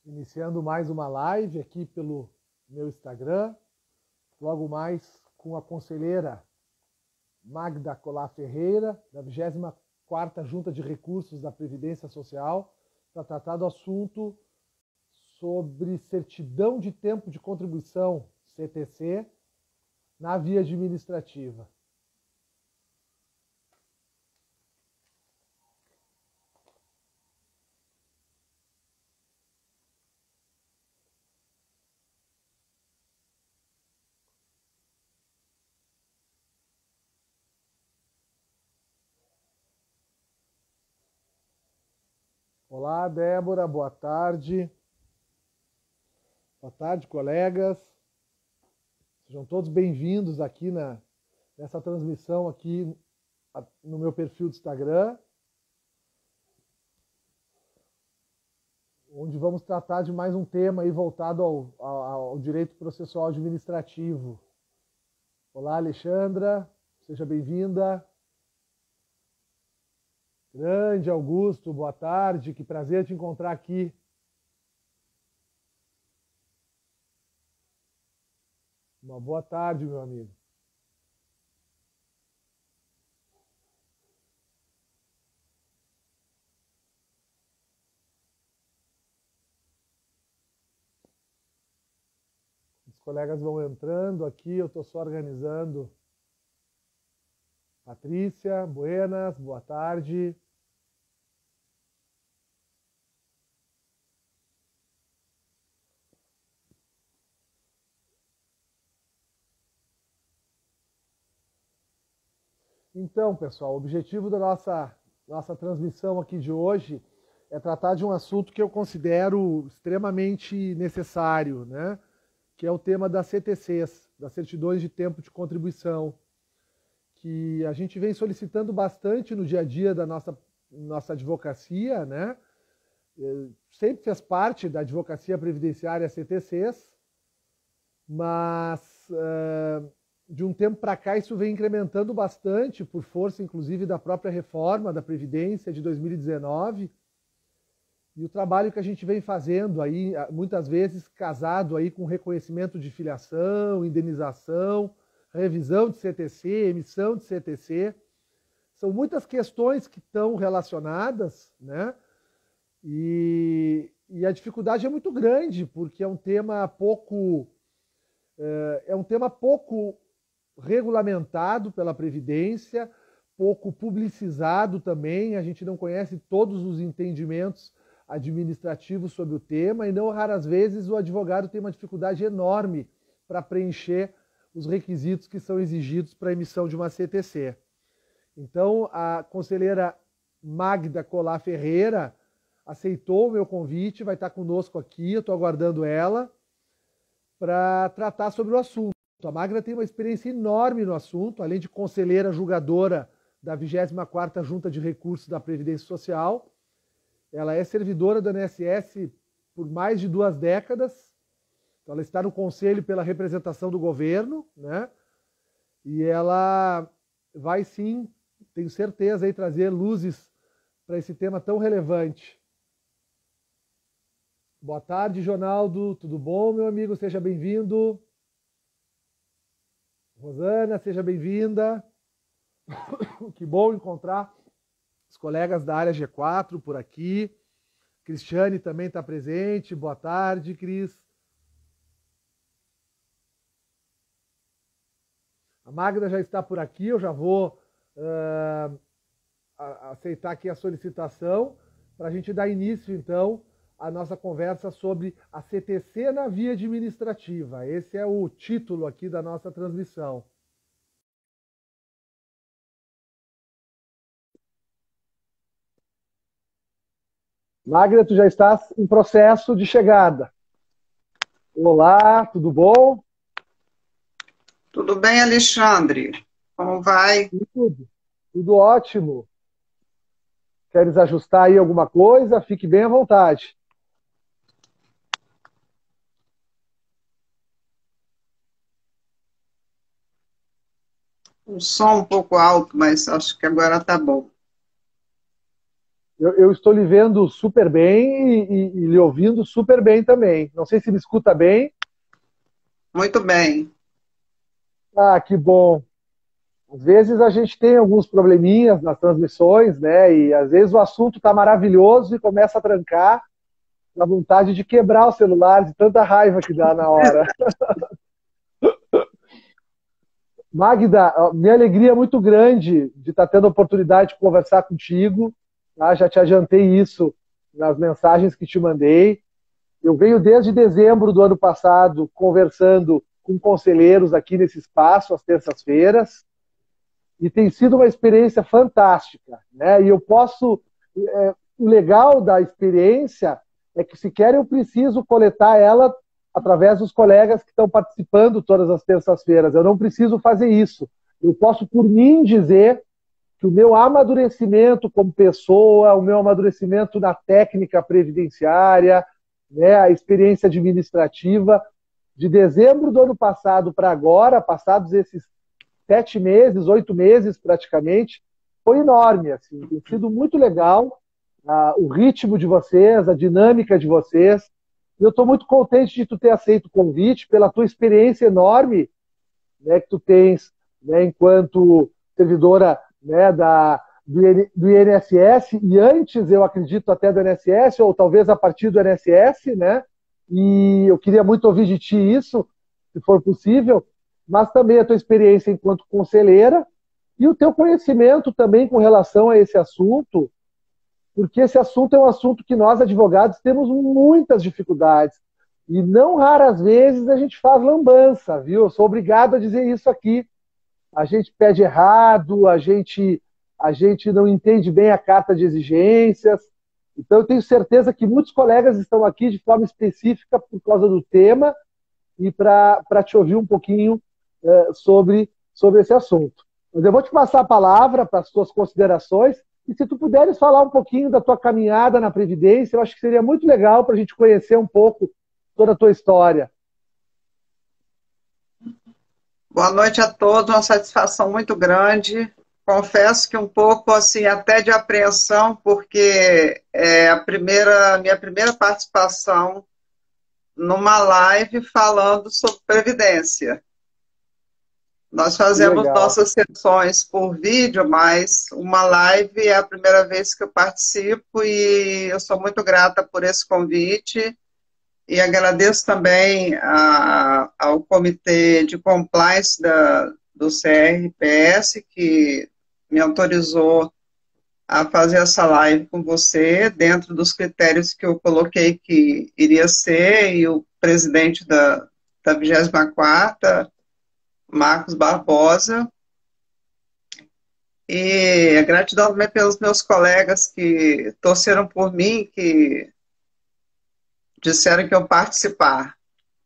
Iniciando mais uma live aqui pelo meu Instagram, logo mais com a conselheira Magda Colar Ferreira, da 24ª Junta de Recursos da Previdência Social, para tratar do assunto sobre certidão de tempo de contribuição, CTC, na via administrativa. Olá, Débora, boa tarde. Boa tarde, colegas. Sejam todos bem-vindos aqui nessa transmissão aqui no meu perfil do Instagram, onde vamos tratar de mais um tema aí voltado ao direito processual administrativo. Olá, Alexandra, seja bem-vinda. Grande Augusto, boa tarde, que prazer te encontrar aqui. Uma boa tarde, meu amigo. Os colegas vão entrando aqui, eu estou só organizando. Patrícia, buenas, boa tarde. Então, pessoal, o objetivo da nossa transmissão aqui de hoje é tratar de um assunto que eu considero extremamente necessário, né? Que é o tema das CTCs, das certidões de tempo de contribuição, que a gente vem solicitando bastante no dia a dia da nossa advocacia, né? Sempre fez parte da advocacia previdenciária CTCs, mas de um tempo para cá isso vem incrementando bastante, por força inclusive da própria reforma da Previdência de 2019, e o trabalho que a gente vem fazendo aí, muitas vezes casado aí com reconhecimento de filiação, indenização, revisão de CTC, emissão de CTC, são muitas questões que estão relacionadas, né? E a dificuldade é muito grande, porque é um tema pouco regulamentado pela Previdência, pouco publicizado também, a gente não conhece todos os entendimentos administrativos sobre o tema, e não raras vezes o advogado tem uma dificuldade enorme para preencher os requisitos que são exigidos para a emissão de uma CTC. Então, a conselheira Magda Colar Ferreira aceitou o meu convite, vai estar conosco aqui, eu estou aguardando ela, para tratar sobre o assunto. A Magda tem uma experiência enorme no assunto, além de conselheira julgadora da 24ª Junta de Recursos da Previdência Social. Ela é servidora do INSS por mais de 2 décadas. Então, ela está no conselho pela representação do governo, né? E ela vai sim, tenho certeza, aí, trazer luzes para esse tema tão relevante. Boa tarde, Jonaldo. Tudo bom, meu amigo? Seja bem-vindo. Rosana, seja bem-vinda. Que bom encontrar os colegas da área G4 por aqui. Cristiane também está presente. Boa tarde, Cris. A Magda já está por aqui. Eu já vou aceitar aqui a solicitação para a gente dar início, então, à nossa conversa sobre a CTC na via administrativa. Esse é o título aqui da nossa transmissão. Magda, tu já estás em processo de chegada. Olá, tudo bom? Tudo bem, Alexandre? Como vai? Tudo ótimo. Queres ajustar aí alguma coisa? Fique bem à vontade. O som um pouco alto, mas acho que agora está bom. Eu estou lhe vendo super bem e lhe ouvindo super bem também. Não sei se me escuta bem. Muito bem. Ah, que bom. Às vezes a gente tem alguns probleminhas nas transmissões, né? E às vezes o assunto está maravilhoso e começa a trancar, dá vontade de quebrar o celular, de tanta raiva que dá na hora. Magda, minha alegria é muito grande de estar tendo a oportunidade de conversar contigo. Tá? Já te adiantei isso nas mensagens que te mandei. Eu venho desde dezembro do ano passado conversando com conselheiros aqui nesse espaço, às terças-feiras, e tem sido uma experiência fantástica. Né? E eu posso. O legal da experiência é que, sequer eu preciso coletar ela através dos colegas que estão participando todas as terças-feiras. Eu não preciso fazer isso. Eu posso, por mim, dizer que o meu amadurecimento como pessoa, o meu amadurecimento na técnica previdenciária, né, a experiência administrativa, de dezembro do ano passado para agora, passados esses 7 meses, 8 meses praticamente, foi enorme. Assim, tem sido muito legal o ritmo de vocês, a dinâmica de vocês. E eu estou muito contente de tu ter aceito o convite, pela tua experiência enorme, né, que tu tens, né, enquanto servidora, né, do INSS, e antes, eu acredito, até do INSS, ou talvez a partir do INSS, né? E eu queria muito ouvir de ti isso, se for possível, mas também a tua experiência enquanto conselheira e o teu conhecimento também com relação a esse assunto, porque esse assunto é um assunto que nós, advogados, temos muitas dificuldades. E não raras vezes a gente faz lambança, viu? Eu sou obrigado a dizer isso aqui. A gente pede errado, a gente não entende bem a carta de exigências. Então, eu tenho certeza que muitos colegas estão aqui de forma específica por causa do tema e para te ouvir um pouquinho sobre esse assunto. Mas eu vou te passar a palavra para as tuas considerações e se tu puderes falar um pouquinho da tua caminhada na Previdência, eu acho que seria muito legal para a gente conhecer um pouco toda a tua história. Boa noite a todos, uma satisfação muito grande. Confesso que um pouco assim até de apreensão, porque é minha primeira participação numa live falando sobre previdência. Nós fazemos nossas sessões por vídeo, mas uma live é a primeira vez que eu participo e eu sou muito grata por esse convite. E agradeço também ao Comitê de Compliance do CRPS, que me autorizou a fazer essa live com você, dentro dos critérios que eu coloquei que iria ser, e o presidente da 24ª, Marcos Barbosa. E a gratidão também pelos meus colegas que torceram por mim, que disseram que eu participar.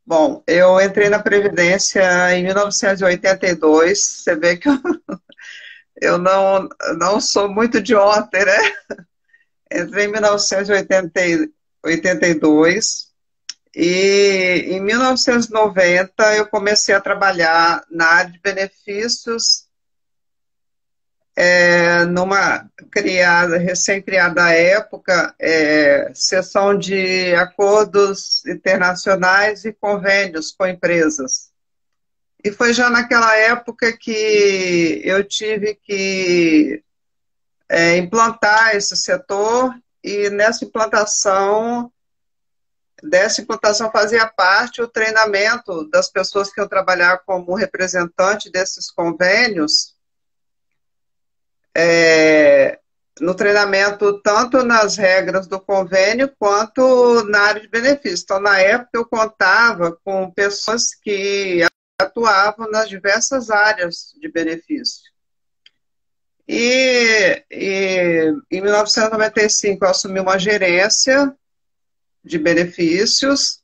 Bom, eu entrei na Previdência em 1982, você vê que eu não sou muito de ontem, né? Entrei em 1982 e em 1990 eu comecei a trabalhar na área de benefícios, numa recém-criada época, seção de acordos internacionais e convênios com empresas. E foi já naquela época que eu tive que implantar esse setor, e dessa implantação fazia parte o treinamento das pessoas que eu trabalhar como representante desses convênios, no treinamento tanto nas regras do convênio quanto na área de benefícios. Então, na época, eu contava com pessoas que atuavam nas diversas áreas de benefício. E em 1995 eu assumi uma gerência de benefícios,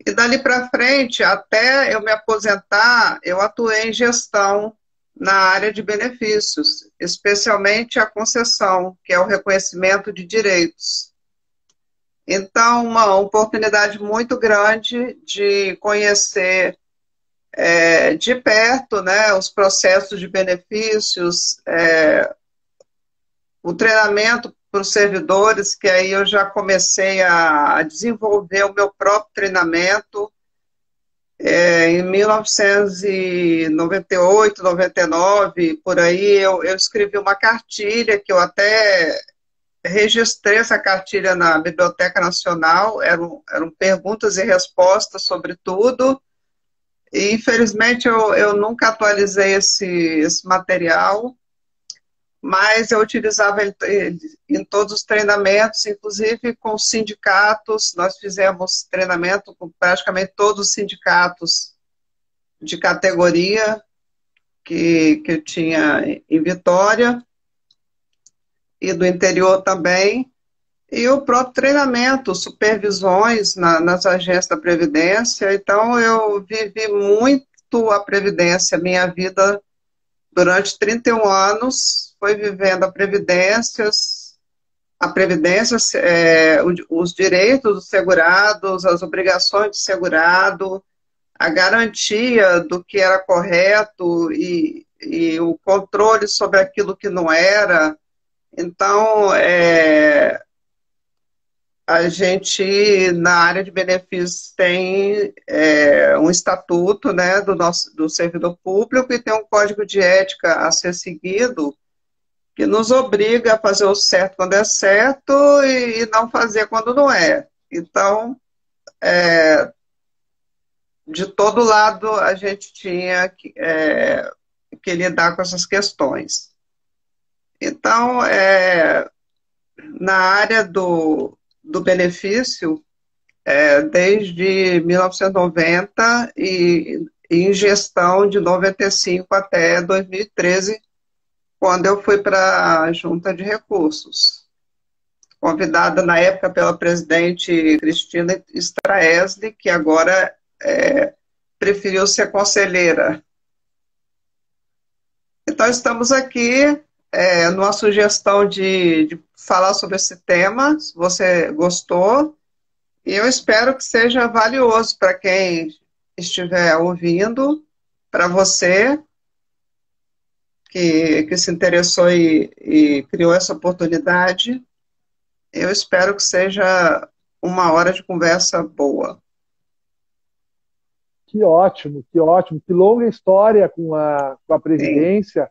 e dali para frente, até eu me aposentar, eu atuei em gestão na área de benefícios, especialmente a concessão, que é o reconhecimento de direitos. Então, uma oportunidade muito grande de conhecer de perto, né, os processos de benefícios, o treinamento para os servidores, que aí eu já comecei a desenvolver o meu próprio treinamento. Em 1998, 99, por aí, eu escrevi uma cartilha que eu até registrei essa cartilha na Biblioteca Nacional, eram perguntas e respostas sobre tudo, e infelizmente eu nunca atualizei esse material, mas eu utilizava ele em todos os treinamentos, inclusive com os sindicatos. Nós fizemos treinamento com praticamente todos os sindicatos de categoria que eu tinha em Vitória, e do interior também, e o próprio treinamento, supervisões nas agências da Previdência. Então, eu vivi muito a Previdência. Minha vida, durante 31 anos, foi vivendo a Previdência, os direitos dos segurados, as obrigações do segurado, a garantia do que era correto e o controle sobre aquilo que não era. Então, a gente, na área de benefícios, tem um estatuto, né, do servidor público, e tem um código de ética a ser seguido, que nos obriga a fazer o certo quando é certo e não fazer quando não é. Então, de todo lado, a gente tinha que lidar com essas questões. Então, na área do benefício, desde 1990 e em gestão de 95 até 2013, quando eu fui para a Junta de Recursos, convidada na época pela presidente Cristina Straesli, que agora preferiu ser conselheira. Então, estamos aqui numa sugestão de falar sobre esse tema, se você gostou, e eu espero que seja valioso para quem estiver ouvindo, para você que se interessou e criou essa oportunidade. Eu espero que seja uma hora de conversa boa. Que ótimo, que ótimo. Que longa história com a Previdência. Sim.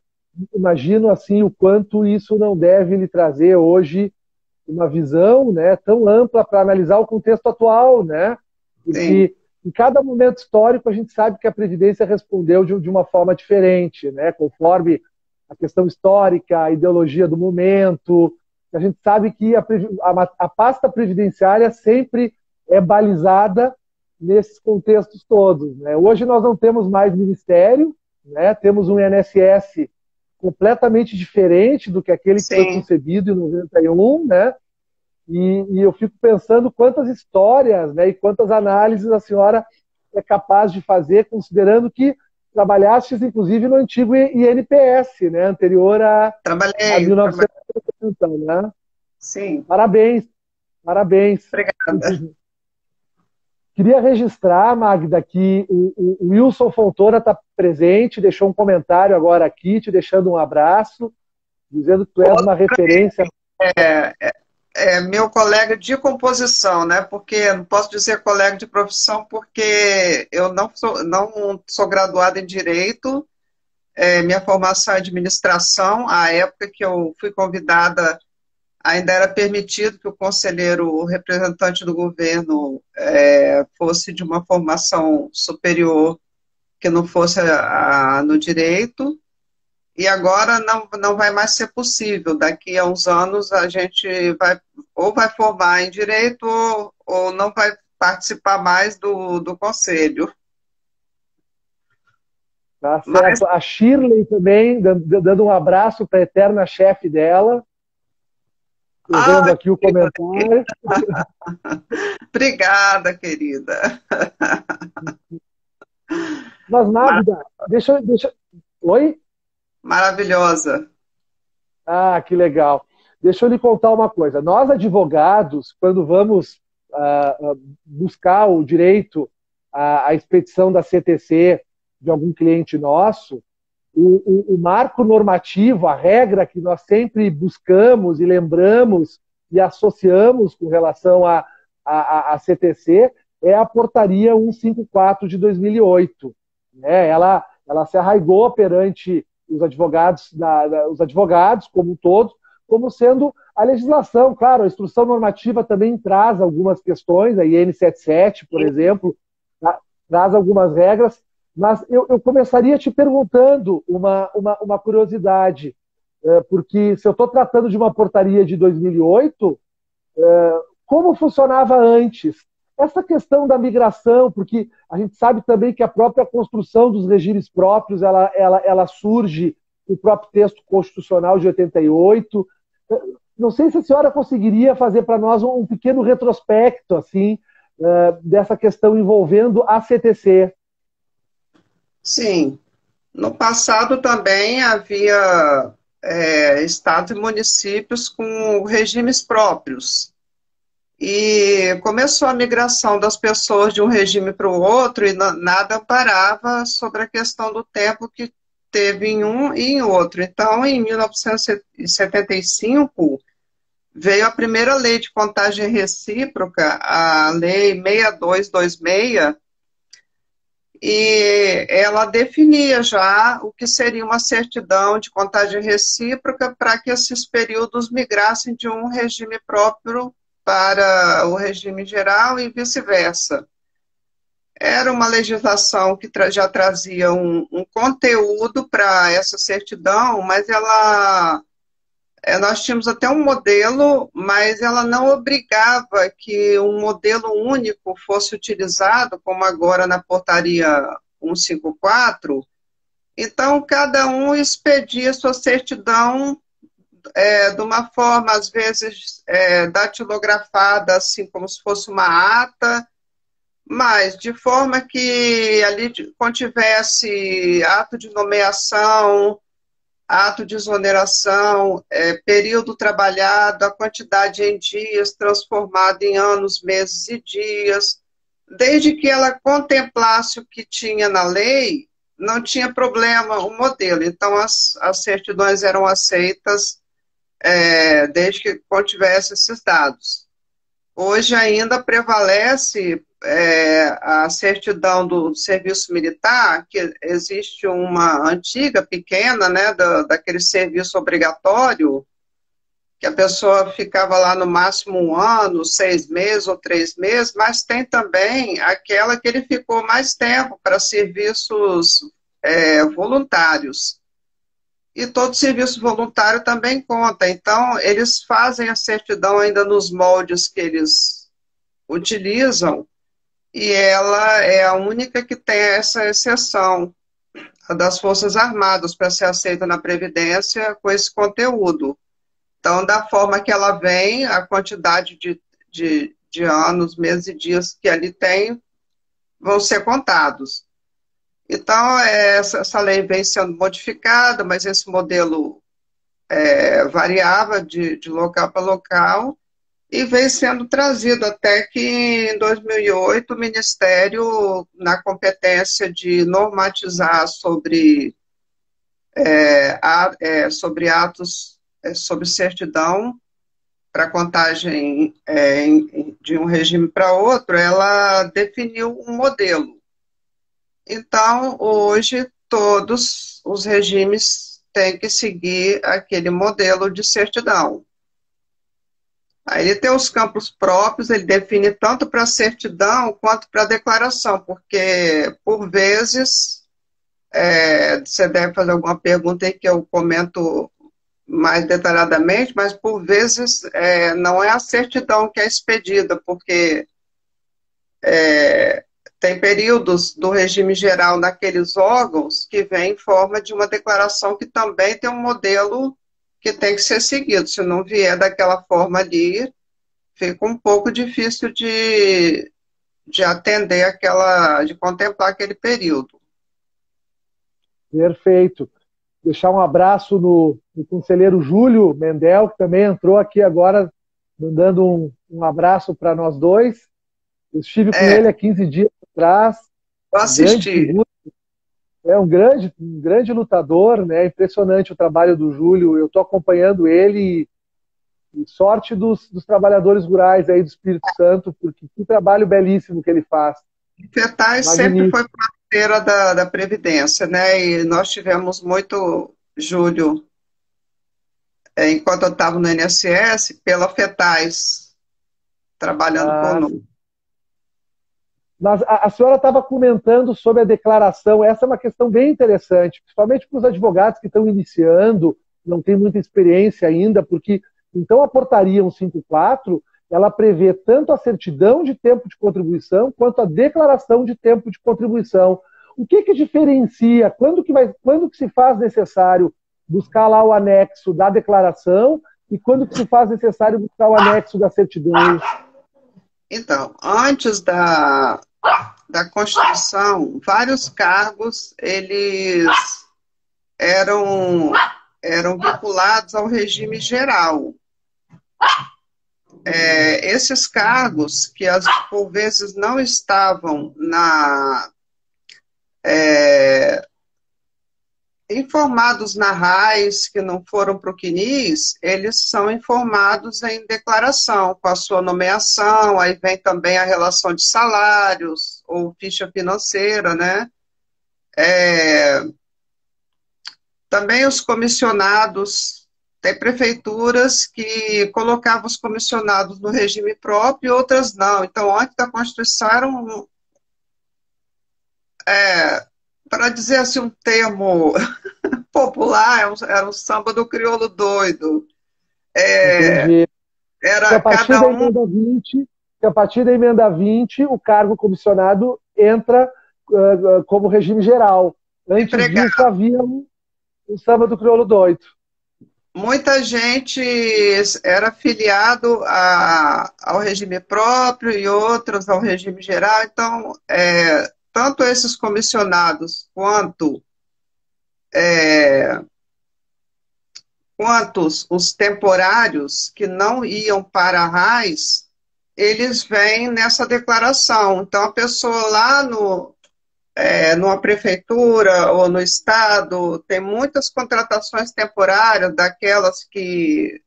Imagino assim o quanto isso não deve lhe trazer hoje uma visão, né, tão ampla para analisar o contexto atual, né? Porque em cada momento histórico a gente sabe que a Previdência respondeu de uma forma diferente, né? Conforme a questão histórica, a ideologia do momento. A gente sabe que a pasta previdenciária sempre é balizada nesses contextos todos, né? Hoje nós não temos mais ministério, né? Temos um INSS completamente diferente do que aquele que foi concebido em 91, né? E eu fico pensando quantas histórias, né, e quantas análises a senhora é capaz de fazer, considerando que trabalhaste, inclusive, no antigo INPS, né, anterior a 1970, né? Sim. Parabéns, parabéns. Obrigada. Queria registrar, Magda, que o Wilson Fontoura está presente, deixou um comentário agora aqui, te deixando um abraço, dizendo que tu és uma referência. Meu colega de composição, né? Porque não posso dizer colega de profissão, porque eu não sou graduada em Direito, minha formação é em Administração. À época que eu fui convidada, ainda era permitido que o conselheiro, o representante do governo, fosse de uma formação superior, que não fosse no direito, e agora não vai mais ser possível. Daqui a uns anos a gente vai formar em direito ou não vai participar mais do conselho. Tá certo. A Shirley também, dando um abraço para a eterna chefe dela, vendo aqui o comentário. Obrigada, querida. Mas, Magda, deixa... Oi? Maravilhosa. Ah, que legal. Deixa eu lhe contar uma coisa. Nós, advogados, quando vamos buscar o direito à expedição da CTC de algum cliente nosso, o marco normativo, a regra que nós sempre buscamos e lembramos e associamos com relação à CTC é a Portaria 154 de 2008. Né? Ela se arraigou perante os advogados, os advogados como um todo, como sendo a legislação. Claro, a instrução normativa também traz algumas questões, a IN 77, por exemplo, traz algumas regras, mas eu começaria te perguntando uma curiosidade, porque se eu estou tratando de uma portaria de 2008, como funcionava antes? Essa questão da migração, porque a gente sabe também que a própria construção dos regimes próprios, ela surge no próprio texto constitucional de 88. Não sei se a senhora conseguiria fazer para nós um pequeno retrospecto assim, dessa questão envolvendo a CTC. Sim. No passado também havia estados e municípios com regimes próprios. E começou a migração das pessoas de um regime para o outro e nada parava sobre a questão do tempo que teve em um e em outro. Então, em 1975, veio a primeira lei de contagem recíproca, a Lei 6226, e ela definia já o que seria uma certidão de contagem recíproca para que esses períodos migrassem de um regime próprio para o regime geral e vice-versa. Era uma legislação que já trazia um conteúdo para essa certidão, mas nós tínhamos até um modelo, mas ela não obrigava que um modelo único fosse utilizado, como agora na portaria 154. Então, cada um expedia sua certidão de uma forma, às vezes, datilografada, assim como se fosse uma ata, mas de forma que ali contivesse ato de nomeação, ato de exoneração, período trabalhado, a quantidade em dias transformada em anos, meses e dias. Desde que ela contemplasse o que tinha na lei, não tinha problema o modelo. Então, as certidões eram aceitas desde que contivesse esses dados. Hoje ainda prevalece a certidão do serviço militar, que existe uma antiga, pequena, né, daquele serviço obrigatório, que a pessoa ficava lá no máximo 1 ano, 6 meses ou 3 meses, mas tem também aquela que ele ficou mais tempo para serviços voluntários. E todo serviço voluntário também conta. Então, eles fazem a certidão ainda nos moldes que eles utilizam, e ela é a única que tem essa exceção, a das Forças Armadas, para ser aceita na Previdência com esse conteúdo. Então, da forma que ela vem, a quantidade de anos, meses e dias que ali tem vão ser contados. Então, essa lei vem sendo modificada, mas esse modelo variava de local para local e vem sendo trazido até que, em 2008, o Ministério, na competência de normatizar sobre atos, sobre certidão para contagem de um regime para outro, ela definiu um modelo. Então, hoje, todos os regimes têm que seguir aquele modelo de certidão. Aí ele tem os campos próprios, ele define tanto para certidão quanto para declaração, porque, por vezes, você deve fazer alguma pergunta aí que eu comento mais detalhadamente, mas, por vezes, não é a certidão que é expedida, porque tem períodos do regime geral naqueles órgãos que vem em forma de uma declaração que também tem um modelo que tem que ser seguido. Se não vier daquela forma ali, fica um pouco difícil de atender de contemplar aquele período. Perfeito. Deixar um abraço no conselheiro Júlio Mendel, que também entrou aqui agora, mandando um abraço para nós dois. Eu estive com ele há 15 dias atrás. Eu assisti. É um grande lutador, né? Impressionante o trabalho do Júlio. Eu estou acompanhando ele e sorte dos trabalhadores rurais aí do Espírito Santo, porque que trabalho belíssimo que ele faz. FETAI sempre Magnífico. foi parceira da Previdência, né? E nós tivemos muito, Júlio, enquanto eu estava no INSS, pela FETAIS, trabalhando Ah, conosco. mas a senhora estava comentando sobre a declaração. Essa é uma questão bem interessante, principalmente para os advogados que estão iniciando, não têm muita experiência ainda, porque então a portaria 154 ela prevê tanto a certidão de tempo de contribuição quanto a declaração de tempo de contribuição. O que, que diferencia? Quando que se faz necessário buscar lá o anexo da declaração e quando que se faz necessário buscar o anexo da certidão? Então, antes da Constituição, vários cargos, eles eram, eram vinculados ao regime geral. Esses cargos, que por vezes não estavam informados na RAIS, que não foram para o CNIS, eles são informados em declaração, com a sua nomeação, aí vem também a relação de salários, ou ficha financeira, né? É, também os comissionados, tem prefeituras que colocavam os comissionados no regime próprio e outras não. Então, antes da Constituição, para dizer assim um termo popular, era um samba do crioulo doido. É, Entendi. Que era a partir cada da um emenda 20, que a partir da emenda 20 o cargo comissionado entra como regime geral. Antes disso empregado. havia um samba do crioulo doido. Muita gente era filiado ao regime próprio e outros ao regime geral. Então, tanto esses comissionados quanto os temporários que não iam para a RAIS, eles vêm nessa declaração. Então, a pessoa lá numa prefeitura ou no estado, tem muitas contratações temporárias, daquelas que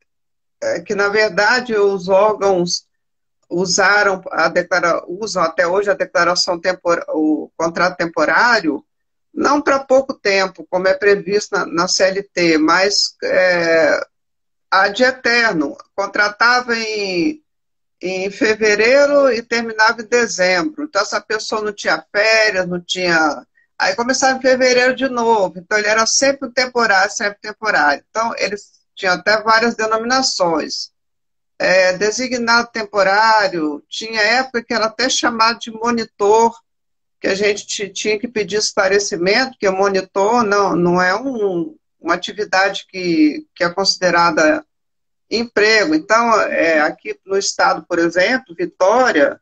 na verdade, os órgãos usam até hoje a declaração o contrato temporário, não para pouco tempo, como é previsto na CLT, mas ad eterno. Contratava em fevereiro e terminava em dezembro. Então, essa pessoa não tinha férias, não tinha. Aí começava em fevereiro de novo. Então, ele era sempre temporário, sempre temporário. Então, eles tinham até várias denominações. Designado temporário, tinha época que era até chamado de monitor, que a gente tinha que pedir esclarecimento, porque o monitor não é uma atividade que é considerada emprego. Então, aqui no estado, por exemplo, Vitória,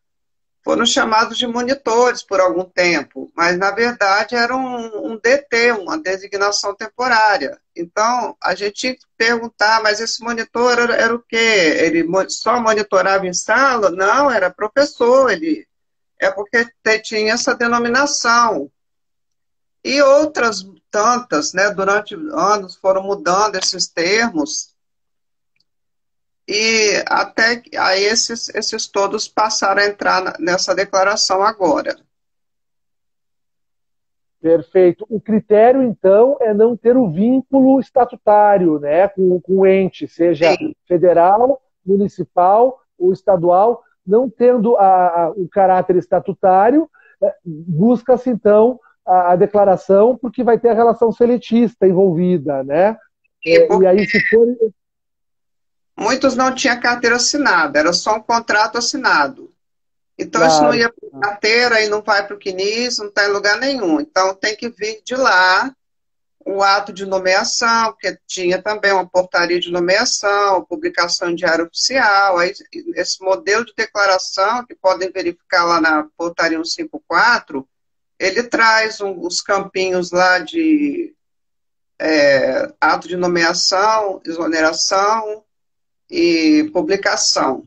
foram chamados de monitores por algum tempo, mas na verdade era um DT, uma designação temporária. Então, a gente tinha que perguntar, mas esse monitor era o quê? Ele só monitorava em sala? Não, era professor, é porque tinha essa denominação. E outras tantas, né, durante anos foram mudando esses termos, e até que aí esses todos passaram a entrar nessa declaração agora. Perfeito. O critério, então, é não ter o vínculo estatutário, né, com o ente, seja Sim, federal, municipal ou estadual, não tendo o caráter estatutário, busca-se, então, a declaração, porque vai ter a relação seletista envolvida, né? E porque aí, se for. muitos não tinham carteira assinada, era só um contrato assinado. Então, isso não Claro. ia para carteira e não vai para o CNIS, não está em lugar nenhum. Então, tem que vir de lá o ato de nomeação, porque tinha também uma portaria de nomeação, publicação em diário oficial, aí, esse modelo de declaração, que podem verificar lá na portaria 154, ele traz os campinhos lá de ato de nomeação, exoneração e publicação.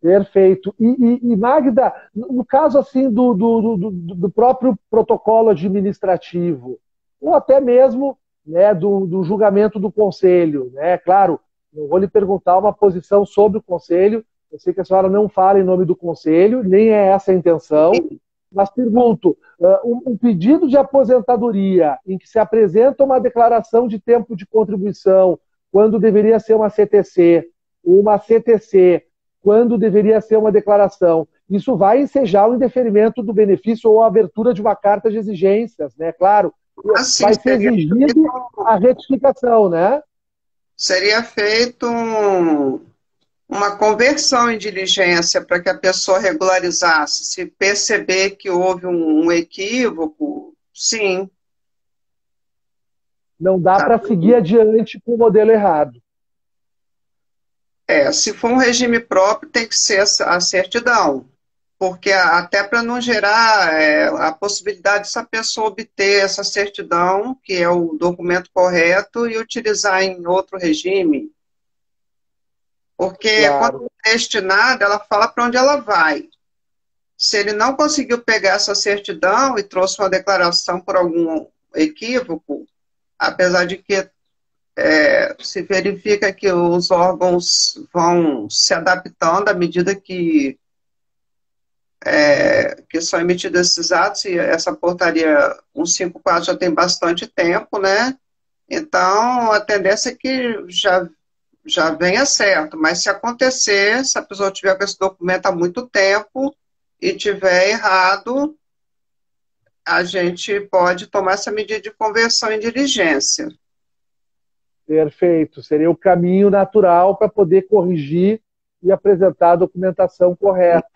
Perfeito. E, Magda, no caso assim do próprio protocolo administrativo, ou até mesmo, né, do julgamento do conselho, né? Claro, não vou lhe perguntar uma posição sobre o conselho, eu sei que a senhora não fala em nome do conselho, nem é essa a intenção, mas pergunto, um pedido de aposentadoria em que se apresenta uma declaração de tempo de contribuição, quando deveria ser uma CTC, quando deveria ser uma declaração. Isso vai ensejar o indeferimento do benefício ou a abertura de uma carta de exigências, né? Claro, Assim, vai ser exigido a retificação, né? seria feito uma conversão em diligência para que a pessoa regularizasse. Se perceber que houve um equívoco, sim. Não dá para seguir adiante com o modelo errado. Se for um regime próprio, tem que ser a certidão, porque até para não gerar a possibilidade dessa pessoa obter essa certidão, que é o documento correto, e utilizar em outro regime. Porque Claro. quando é destinada, ela fala para onde ela vai. Se ele não conseguiu pegar essa certidão e trouxe uma declaração por algum equívoco, apesar de que se verifica que os órgãos vão se adaptando à medida que são emitidos esses atos, e essa portaria 154 já tem bastante tempo, né? Então, a tendência é que já venha certo, mas se acontecer, se a pessoa tiver com esse documento há muito tempo e tiver errado, a gente pode tomar essa medida de conversão em diligência. Perfeito. Seria o caminho natural para poder corrigir e apresentar a documentação correta.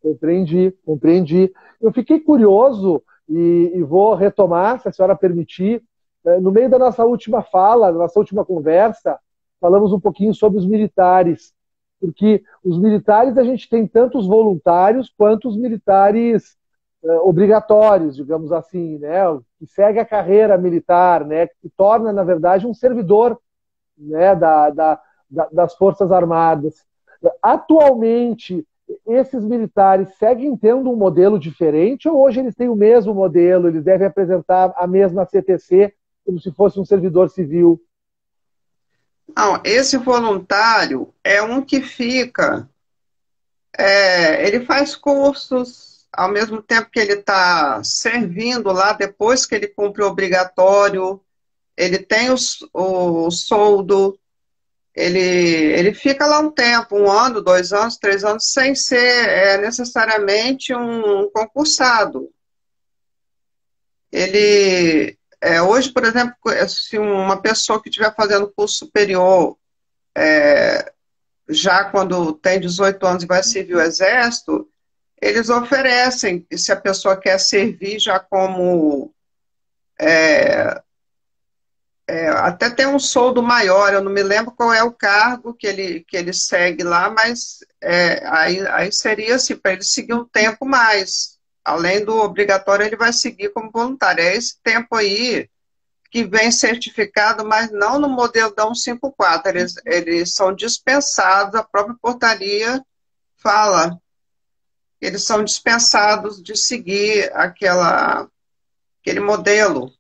Compreendi. Eu fiquei curioso e vou retomar, se a senhora permitir. No meio da nossa última fala, da nossa última conversa, falamos um pouquinho sobre os militares, porque os militares a gente tem tanto os voluntários quanto os militares obrigatórios, digamos assim, né, que segue a carreira militar, né, que torna, na verdade, um servidor, né, das Forças Armadas. Atualmente, esses militares seguem tendo um modelo diferente ou hoje eles têm o mesmo modelo, eles devem apresentar a mesma CTC como se fosse um servidor civil? Não, esse voluntário é um que fica, ele faz cursos, ao mesmo tempo que ele está servindo lá, depois que ele cumpre o obrigatório, ele tem o soldo, ele fica lá um tempo, 1 ano, 2 anos, 3 anos, sem ser necessariamente um concursado. Hoje, por exemplo, se uma pessoa que estiver fazendo curso superior, já quando tem 18 anos e vai servir o Exército, eles oferecem, se a pessoa quer servir já como até tem um soldo maior, eu não me lembro qual é o cargo que ele segue lá, mas aí seria assim, para ele seguir um tempo mais. Além do obrigatório, ele vai seguir como voluntário. É esse tempo aí que vem certificado, mas não no modelo da 154. Eles são dispensados, a própria portaria fala, eles são dispensados de seguir aquele modelo.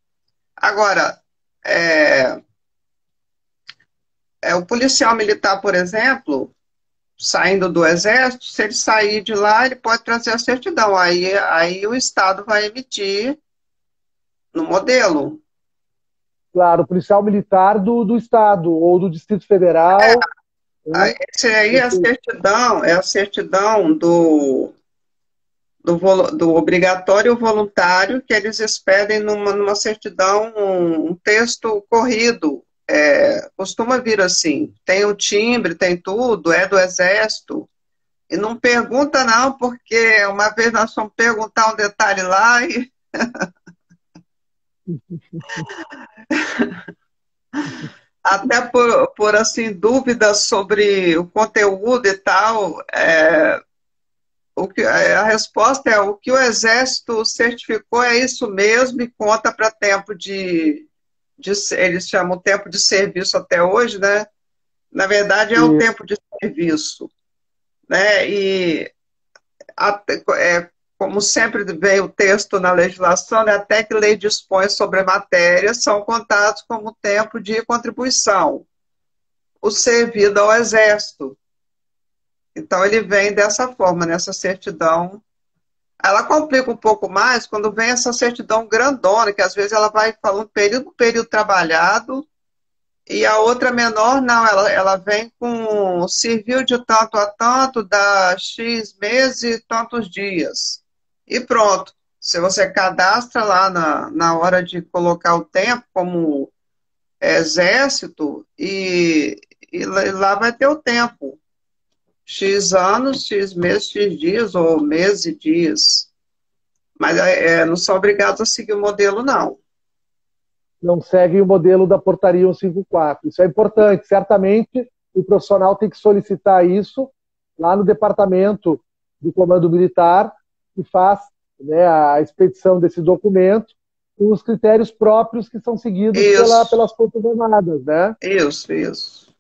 Agora, o policial militar, por exemplo, saindo do Exército, se ele sair de lá, ele pode trazer a certidão. Aí o Estado vai emitir no modelo. Claro, o policial militar do Estado ou do Distrito Federal. Esse aí é a certidão do obrigatório ou voluntário, que eles expedem numa certidão um texto corrido. Costuma vir assim, tem o timbre, tem tudo, é do Exército, e não pergunta não, porque uma vez nós fomos perguntar um detalhe lá e até por assim, dúvidas sobre o conteúdo e tal, a resposta é: o que o Exército certificou é isso mesmo, e conta para tempo eles chamam tempo de serviço até hoje, né? Na verdade, é o tempo de serviço. né? E como sempre vem o texto na legislação, né, até que lei dispõe sobre a matéria, são contados como tempo de contribuição, o servido ao Exército. Então, ele vem dessa forma, nessa certidão. Ela complica um pouco mais quando vem essa certidão grandona, que às vezes ela vai falando período trabalhado, e a outra menor, não, ela vem com serviu de tanto a tanto, dá X meses e tantos dias. E pronto. Se você cadastra lá na hora de colocar o tempo como exército, e lá vai ter o tempo. X anos, X meses, X dias, ou meses e dias. Mas não são obrigados a seguir o modelo, não. Não seguem o modelo da portaria 154. Isso é importante. Certamente, o profissional tem que solicitar isso lá no departamento do Comando Militar, que faz, né, a expedição desse documento com os critérios próprios que são seguidos pelas Forças Armadas, né? Isso.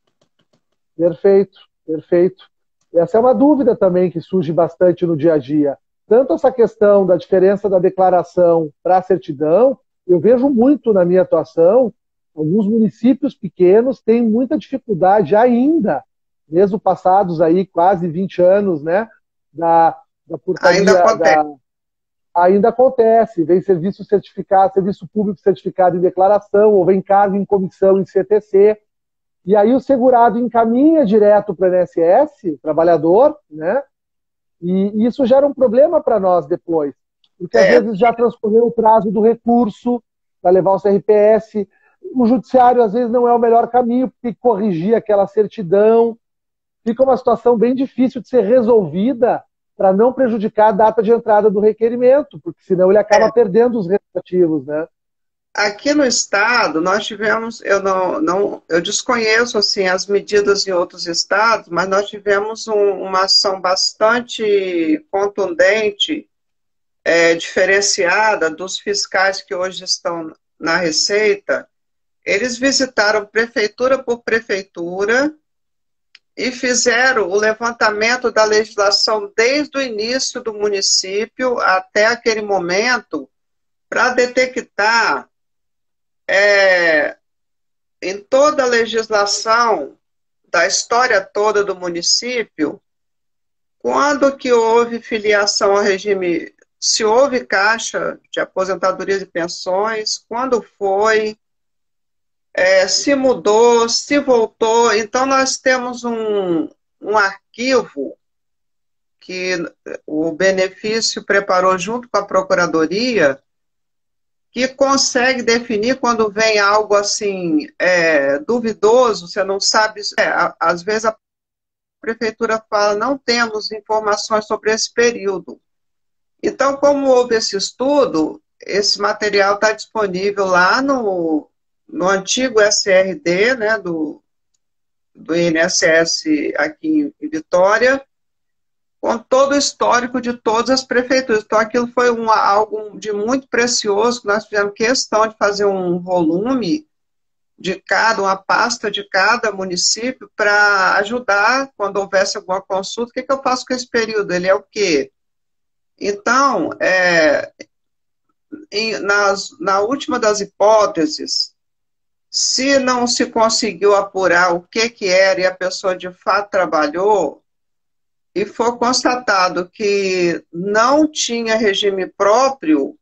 Perfeito, perfeito. Essa é uma dúvida também que surge bastante no dia a dia. Tanto essa questão da diferença da declaração para a certidão, eu vejo muito na minha atuação, alguns municípios pequenos têm muita dificuldade ainda, mesmo passados aí quase 20 anos, né, da portaria... Ainda acontece. Ainda acontece, vem serviço certificado, serviço público certificado em declaração, ou vem cargo em comissão em CTC, e aí o segurado encaminha direto para o INSS, o trabalhador, né? E isso gera um problema para nós depois, porque às vezes já transcorreu o prazo do recurso para levar o CRPS, o judiciário às vezes não é o melhor caminho, porque tem que corrigir aquela certidão, fica uma situação bem difícil de ser resolvida para não prejudicar a data de entrada do requerimento, porque senão ele acaba perdendo os retroativos, né? Aqui no estado, nós tivemos, eu desconheço assim as medidas em outros estados, mas nós tivemos uma ação bastante contundente, diferenciada dos fiscais que hoje estão na Receita. Eles visitaram prefeitura por prefeitura e fizeram o levantamento da legislação desde o início do município até aquele momento para detectar em toda a legislação da história toda do município, quando que houve filiação ao regime, se houve caixa de aposentadorias e pensões, quando foi, se mudou, se voltou. Então, nós temos um arquivo que o benefício preparou junto com a Procuradoria, que consegue definir quando vem algo assim duvidoso, você não sabe. Às vezes a prefeitura fala, não temos informações sobre esse período. Então, como houve esse estudo, esse material está disponível lá no antigo SRD, né, do INSS aqui em Vitória, com todo o histórico de todas as prefeituras. Então, aquilo foi algo de muito precioso, que nós fizemos questão de fazer um volume de uma pasta de cada município, para ajudar, quando houvesse alguma consulta, o que eu faço com esse período? Ele é o quê? Então, na última das hipóteses, se não se conseguiu apurar o que era e a pessoa de fato trabalhou, e for constatado que não tinha regime próprio,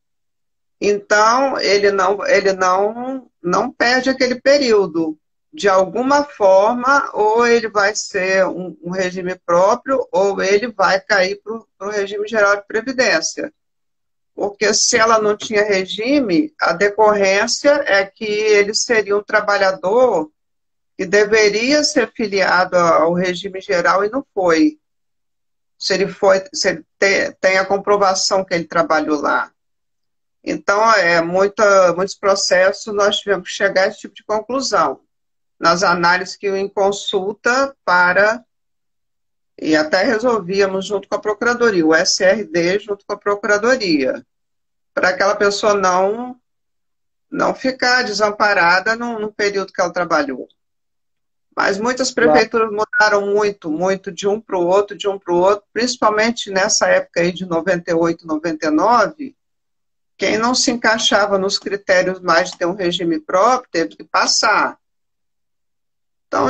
então ele não perde aquele período. De alguma forma, ou ele vai ser um regime próprio, ou ele vai cair para o regime geral de previdência. Porque se ela não tinha regime, a decorrência é que ele seria um trabalhador que deveria ser filiado ao regime geral e não foi. Se ele tem a comprovação que ele trabalhou lá. Então, muitos processos nós tivemos que chegar a esse tipo de conclusão, nas análises que em consulta e até resolvíamos junto com a Procuradoria, o SRD junto com a Procuradoria, para aquela pessoa não ficar desamparada no período que ela trabalhou. Mas muitas Claro. prefeituras mudaram muito, muito de um para o outro, de um para o outro, principalmente nessa época aí de 98, 99, quem não se encaixava nos critérios mais de ter um regime próprio teve que passar. Então,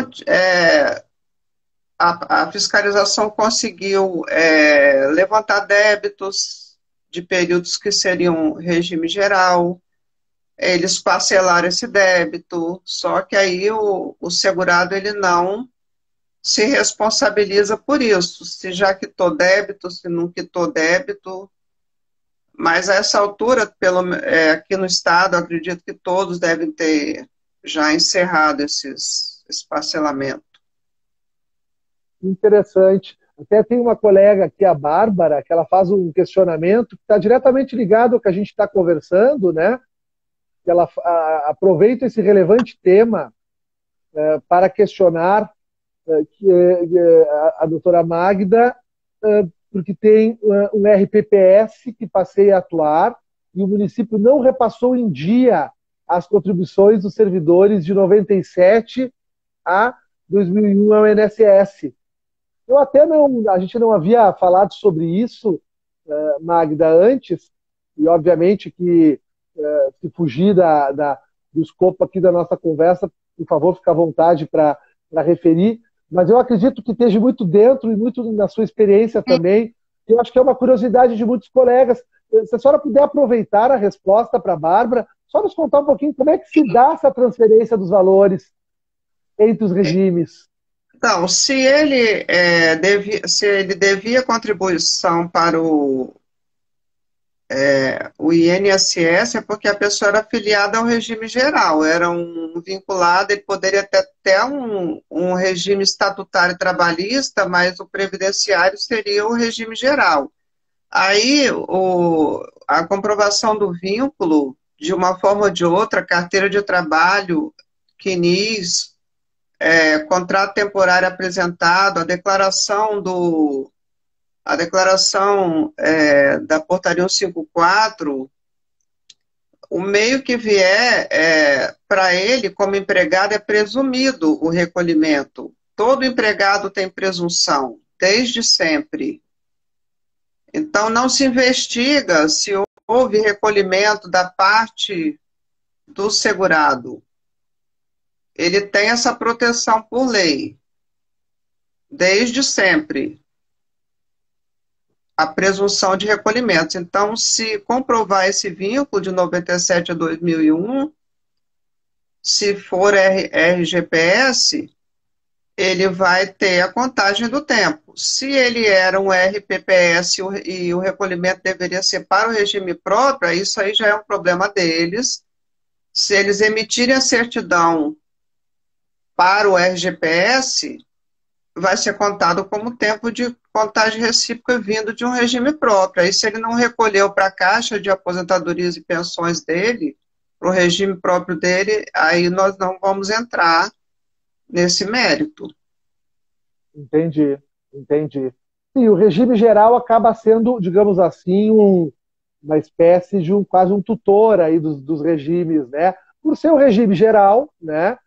a fiscalização conseguiu levantar débitos de períodos que seriam regime geral, eles parcelaram esse débito, só que aí o segurado ele não se responsabiliza por isso, se já quitou débito, se não quitou débito, mas a essa altura, aqui no estado, eu acredito que todos devem ter já encerrado esse parcelamento. Interessante. Até tem uma colega aqui, a Bárbara, que ela faz um questionamento que está diretamente ligado ao que a gente está conversando, né? Que ela aproveita esse relevante tema para questionar a doutora Magda, porque tem um RPPS que passeia a atuar e o município não repassou em dia as contribuições dos servidores de 97 a 2001 ao INSS. Eu até não, a gente não havia falado sobre isso, Magda, antes, e obviamente que se fugir do escopo aqui da nossa conversa, por favor, fique à vontade para referir, mas eu acredito que esteja muito dentro e muito na sua experiência também. Eu acho que é uma curiosidade de muitos colegas. Se a senhora puder aproveitar a resposta para a Bárbara, só nos contar um pouquinho como é que se dá essa transferência dos valores entre os regimes. Então, se ele devia contribuição para o INSS, é porque a pessoa era afiliada ao regime geral, era um vinculado, ele poderia ter até um regime estatutário trabalhista, mas o previdenciário seria o regime geral. Aí, a comprovação do vínculo, de uma forma ou de outra, carteira de trabalho, CNIS, contrato temporário apresentado, a declaração da portaria 154, o meio que vier para ele, como empregado, é presumido o recolhimento. Todo empregado tem presunção, desde sempre. Então, não se investiga se houve recolhimento da parte do segurado. Ele tem essa proteção por lei, desde sempre, a presunção de recolhimento. Então, se comprovar esse vínculo de 97 a 2001, se for RGPS, ele vai ter a contagem do tempo. Se ele era um RPPS e o recolhimento deveria ser para o regime próprio, isso aí já é um problema deles. Se eles emitirem a certidão para o RGPS, vai ser contado como tempo de contagem recíproca vindo de um regime próprio. Aí, se ele não recolheu para a Caixa de Aposentadorias e Pensões dele, para o regime próprio dele, aí nós não vamos entrar nesse mérito. Entendi, entendi. Sim, o regime geral acaba sendo, digamos assim, uma espécie de quase um tutor aí dos regimes, né? Por ser o regime geral, né?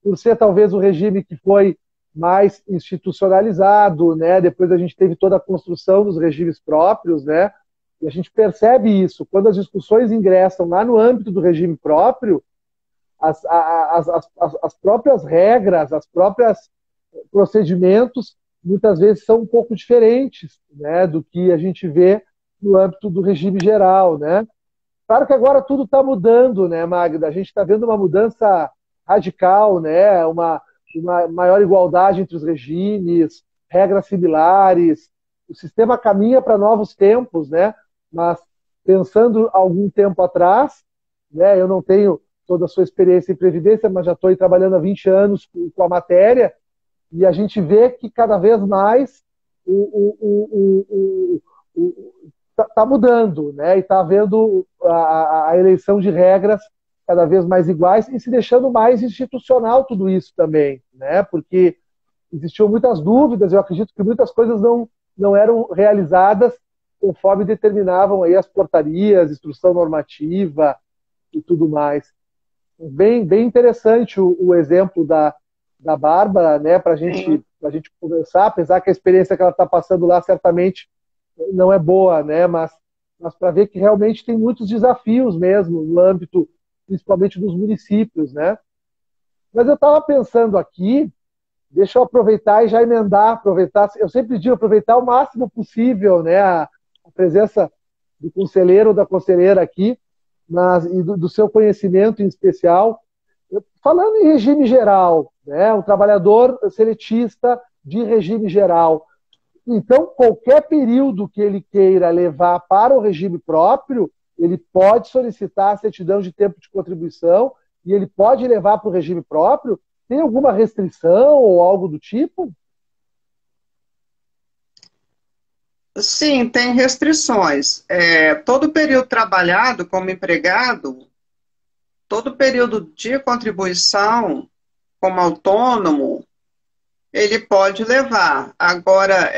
Por ser talvez o regime que foi mais institucionalizado, né? Depois a gente teve toda a construção dos regimes próprios, né? E a gente percebe isso quando as discussões ingressam lá no âmbito do regime próprio, as próprias regras, as próprias procedimentos, muitas vezes são um pouco diferentes, né, do que a gente vê no âmbito do regime geral, né? Claro que agora tudo está mudando, né, Magda? A gente está vendo uma mudança radical, né? Uma maior igualdade entre os regimes, regras similares. O sistema caminha para novos tempos, né? Mas pensando algum tempo atrás, né? Eu não tenho toda a sua experiência em previdência, mas já estou trabalhando há 20 anos com a matéria. E a gente vê que cada vez mais está mudando, né? E está havendo a eleição de regras cada vez mais iguais e se deixando mais institucional tudo isso também, né? Porque existiam muitas dúvidas, eu acredito que muitas coisas não eram realizadas conforme determinavam aí as portarias, instrução normativa e tudo mais. Bem interessante o exemplo da Bárbara, né, para Sim. a gente conversar, apesar que a experiência que ela está passando lá certamente não é boa, né, mas para ver que realmente tem muitos desafios mesmo no âmbito, principalmente dos municípios, né. Mas eu estava pensando aqui, deixa eu aproveitar e já emendar, aproveitar, eu sempre digo aproveitar o máximo possível, né, a presença do conselheiro ou da conselheira aqui, e do seu conhecimento em especial. Falando em regime geral, né, um trabalhador seletista de regime geral, então qualquer período que ele queira levar para o regime próprio, ele pode solicitar a certidão de tempo de contribuição e ele pode levar para o regime próprio. Tem alguma restrição ou algo do tipo? Sim, tem restrições. Todo período trabalhado como empregado, todo período de contribuição como autônomo, ele pode levar. Agora,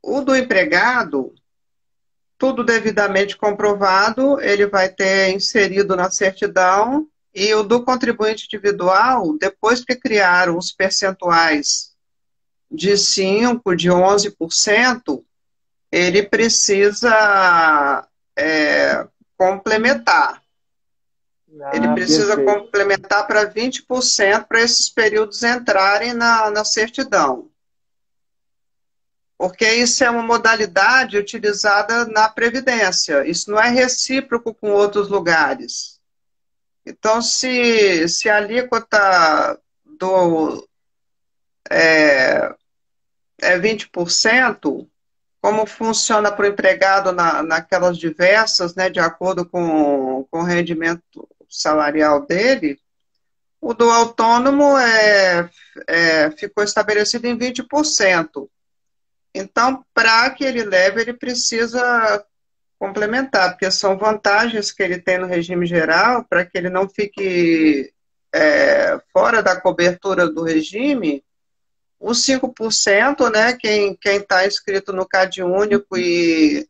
o do empregado, tudo devidamente comprovado, ele vai ter inserido na certidão, e o do contribuinte individual, depois que criaram os percentuais de 5%, de 11%, ele precisa complementar. Ele Ah, precisa perfeito. complementar para 20% para esses períodos entrarem na certidão. Porque isso é uma modalidade utilizada na Previdência. Isso não é recíproco com outros lugares. Então, se a alíquota é 20%, como funciona para o empregado naquelas diversas, né, de acordo com o rendimento salarial dele, o do autônomo ficou estabelecido em 20%. Então, para que ele leve, ele precisa complementar, porque são vantagens que ele tem no regime geral, para que ele não fique fora da cobertura do regime. Os 5%, né, quem está inscrito no CadÚnico e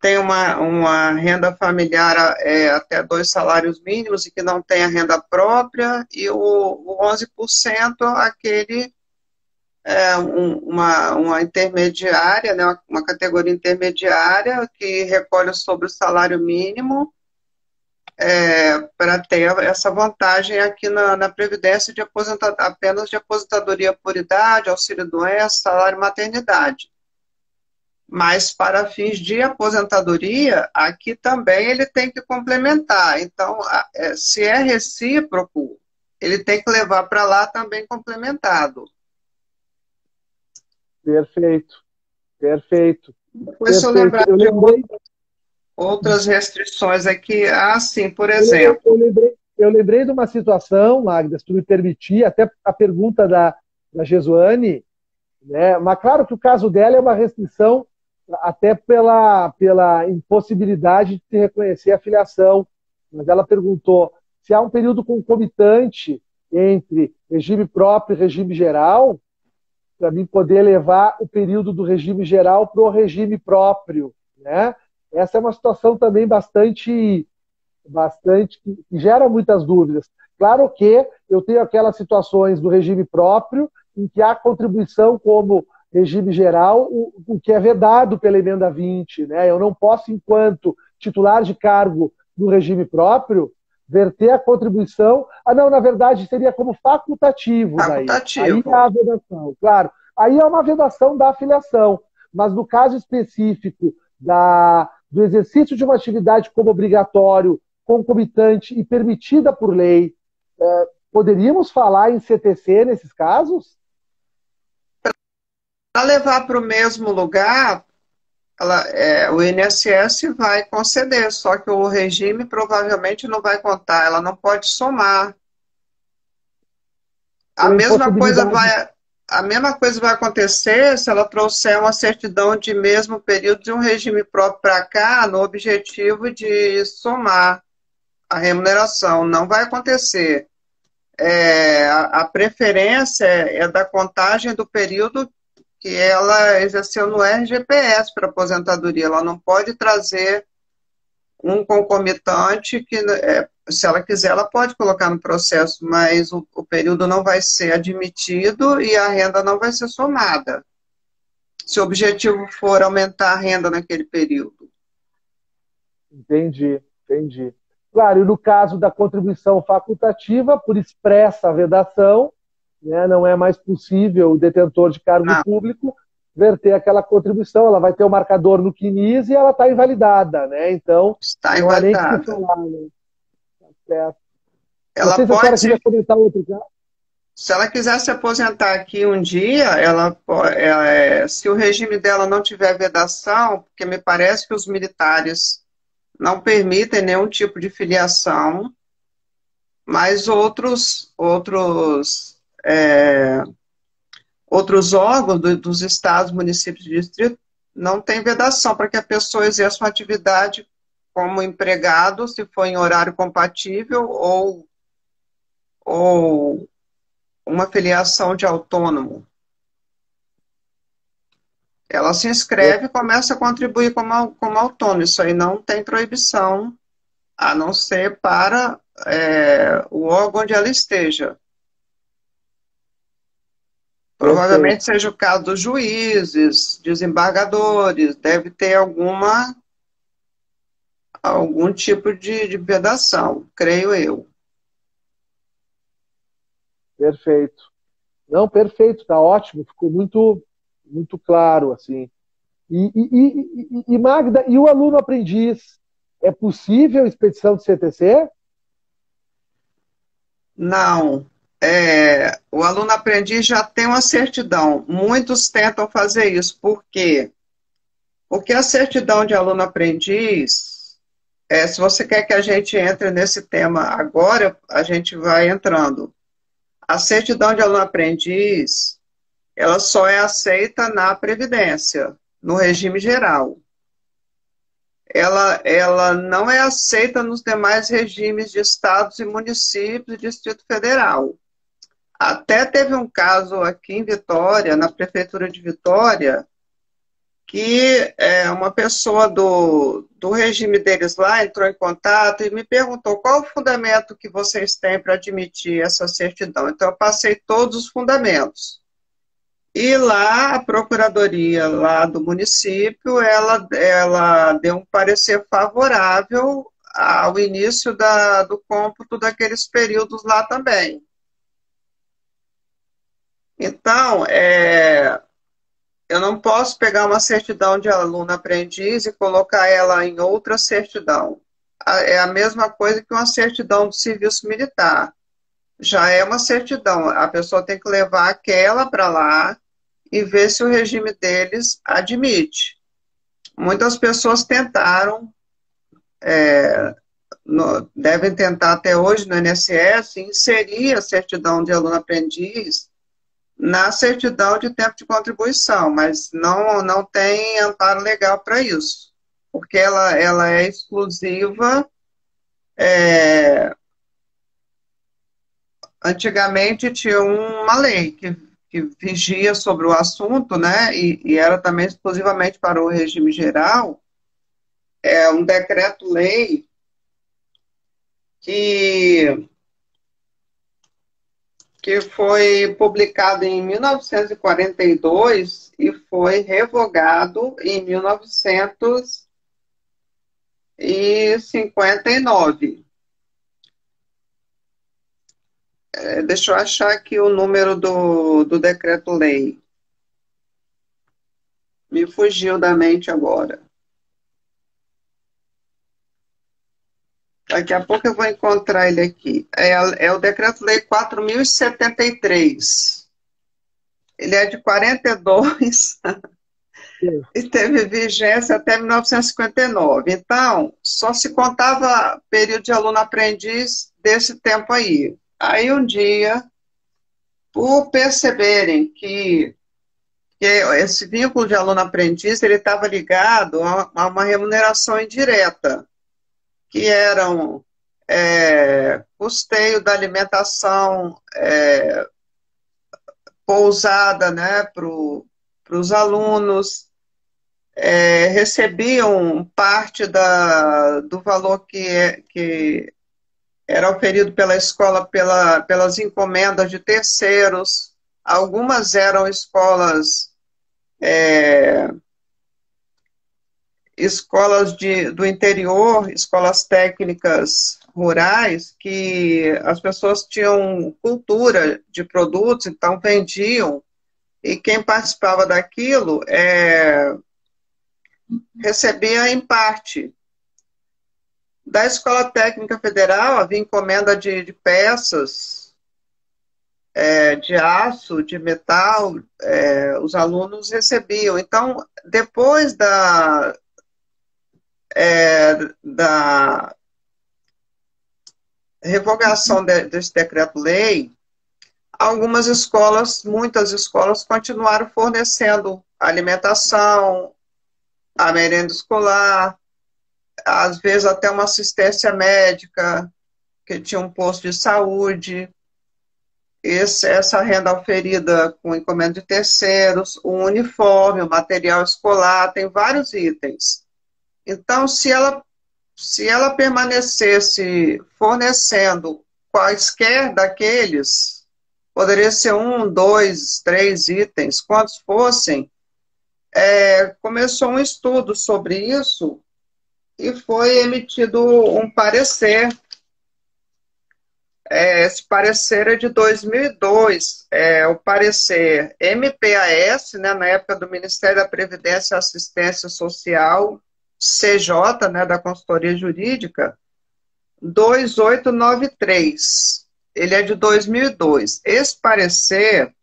tem uma renda familiar até 2 salários mínimos e que não tem a renda própria, e o 11%, aquele uma intermediária, né, uma categoria intermediária que recolhe sobre o salário mínimo para ter essa vantagem aqui na Previdência de apenas de aposentadoria por idade, auxílio-doença, salário-maternidade. Mas para fins de aposentadoria, aqui também ele tem que complementar. Então, se é recíproco, ele tem que levar para lá também complementado. Perfeito, perfeito, Depois, se eu perfeito. lembrar de outras restrições aqui, sim, por exemplo. Eu lembrei de uma situação, Magda, se tu me permitir, até a pergunta da Gesuane, né? Mas claro que o caso dela é uma restrição até pela impossibilidade de se reconhecer a filiação. Mas ela perguntou se há um período concomitante entre regime próprio e regime geral, para mim poder levar o período do regime geral para o regime próprio, né? Essa é uma situação também bastante que gera muitas dúvidas. Claro que eu tenho aquelas situações do regime próprio em que há contribuição como regime geral, o que é vedado pela emenda 20, né? Eu não posso, enquanto titular de cargo no regime próprio, verter a contribuição. Não, na verdade seria como facultativo daí. Aí há Facultativo. a vedação, claro. Aí é uma vedação da afiliação, mas no caso específico do exercício de uma atividade como obrigatório, concomitante e permitida por lei, poderíamos falar em CTC nesses casos? Para levar para o mesmo lugar, o INSS vai conceder, só que o regime provavelmente não vai contar, ela não pode somar. A Pela mesma coisa impossibilidade. vai, a mesma coisa vai acontecer se ela trouxer uma certidão de mesmo período de um regime próprio para cá, no objetivo de somar a remuneração. Não vai acontecer. A preferência é da contagem do período que ela exerceu no RGPS para aposentadoria. Ela não pode trazer um concomitante que, se ela quiser, ela pode colocar no processo, mas o período não vai ser admitido e a renda não vai ser somada, se o objetivo for aumentar a renda naquele período. Entendi, entendi. Claro, e no caso da contribuição facultativa, por expressa vedação, né, não é mais possível o detentor de cargo Não, público verter aquela contribuição, ela vai ter o marcador no CNIS e ela está invalidada, né? Então, está não há nem que se invalidada. falar, né? Tá certo. Não Ela sei se a senhora pode, queria comentar outro caso. se ela quiser se aposentar aqui um dia, se o regime dela não tiver vedação, porque me parece que os militares não permitem nenhum tipo de filiação, mas outros órgãos dos estados, municípios e distritos não têm vedação para que a pessoa exerça uma atividade como empregado, se for em horário compatível, ou uma filiação de autônomo. Ela se inscreve e começa a contribuir como autônomo. Isso aí não tem proibição, a não ser para o órgão onde ela esteja. Perfeito. Provavelmente seja o caso dos juízes, desembargadores, deve ter algum tipo de vedação, creio eu. Perfeito. Não, perfeito, está ótimo, ficou muito, muito claro, assim. E, Magda, e o aluno aprendiz? É possível expedição de CTC? Não, o aluno aprendiz já tem uma certidão. Muitos tentam fazer isso. Por quê? Porque a certidão de aluno aprendiz, se você quer que a gente entre nesse tema agora, a gente vai entrando. A certidão de aluno aprendiz, ela só é aceita na Previdência, no regime geral. Ela não é aceita nos demais regimes de estados e municípios e Distrito Federal. Até teve um caso aqui em Vitória, na Prefeitura de Vitória, que uma pessoa do regime deles lá entrou em contato e me perguntou qual o fundamento que vocês têm para admitir essa certidão. Então, eu passei todos os fundamentos. E lá, a procuradoria lá do município, ela deu um parecer favorável ao início do cômputo daqueles períodos lá também. Então, eu não posso pegar uma certidão de aluno aprendiz e colocar ela em outra certidão. É a mesma coisa que uma certidão do serviço militar. Já é uma certidão, a pessoa tem que levar aquela para lá e ver se o regime deles admite. Muitas pessoas tentaram, devem tentar até hoje no INSS, inserir a certidão de aluno aprendiz na certidão de tempo de contribuição, mas não tem amparo legal para isso, porque ela é exclusiva. Antigamente tinha uma lei que vigia sobre o assunto, né, e era também exclusivamente para o regime geral, um decreto-lei que foi publicado em 1942 e foi revogado em 1959. Deixa eu achar aqui o número do decreto-lei. Me fugiu da mente agora. Daqui a pouco eu vou encontrar ele aqui. É o decreto-lei 4.073. Ele é de 42 e teve vigência até 1959. Então, só se contava período de aluno-aprendiz desse tempo aí. Aí, um dia, por perceberem que esse vínculo de aluno-aprendiz ele estava ligado a uma remuneração indireta, que eram custeio da alimentação, pousada, né, para os alunos, recebiam parte do valor que era oferido pela escola pelas encomendas de terceiros. Algumas eram escolas do interior, escolas técnicas rurais, que as pessoas tinham cultura de produtos, então vendiam, e quem participava daquilo recebia em parte. Da Escola Técnica Federal havia encomenda de peças, de aço, de metal, os alunos recebiam. Então, depois da revogação desse decreto-lei, algumas escolas, muitas escolas, continuaram fornecendo alimentação, a merenda escolar, às vezes até uma assistência médica, que tinha um posto de saúde, essa renda oferida com encomenda de terceiros, o uniforme, o material escolar, tem vários itens. Então, se ela permanecesse fornecendo quaisquer daqueles, poderia ser um, dois, três itens, quantos fossem, começou um estudo sobre isso e foi emitido um parecer. Esse parecer é de 2002, o parecer MPAS, né, na época do Ministério da Previdência e Assistência Social, CJ, né, da Consultoria Jurídica, 2893. Ele é de 2002. Esse parecer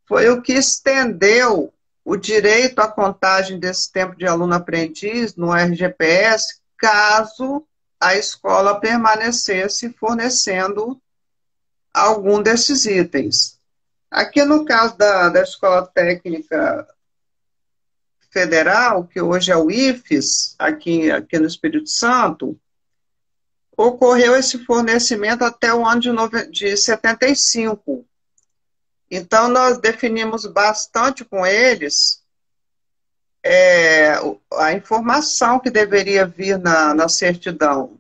foi o que estendeu o direito à contagem desse tempo de aluno-aprendiz no RGPS, caso a escola permanecesse fornecendo algum desses itens. Aqui no caso da Escola Técnica Federal, que hoje é o IFES, aqui no Espírito Santo, ocorreu esse fornecimento até o ano de 75. Então, nós definimos bastante com eles a informação que deveria vir na certidão.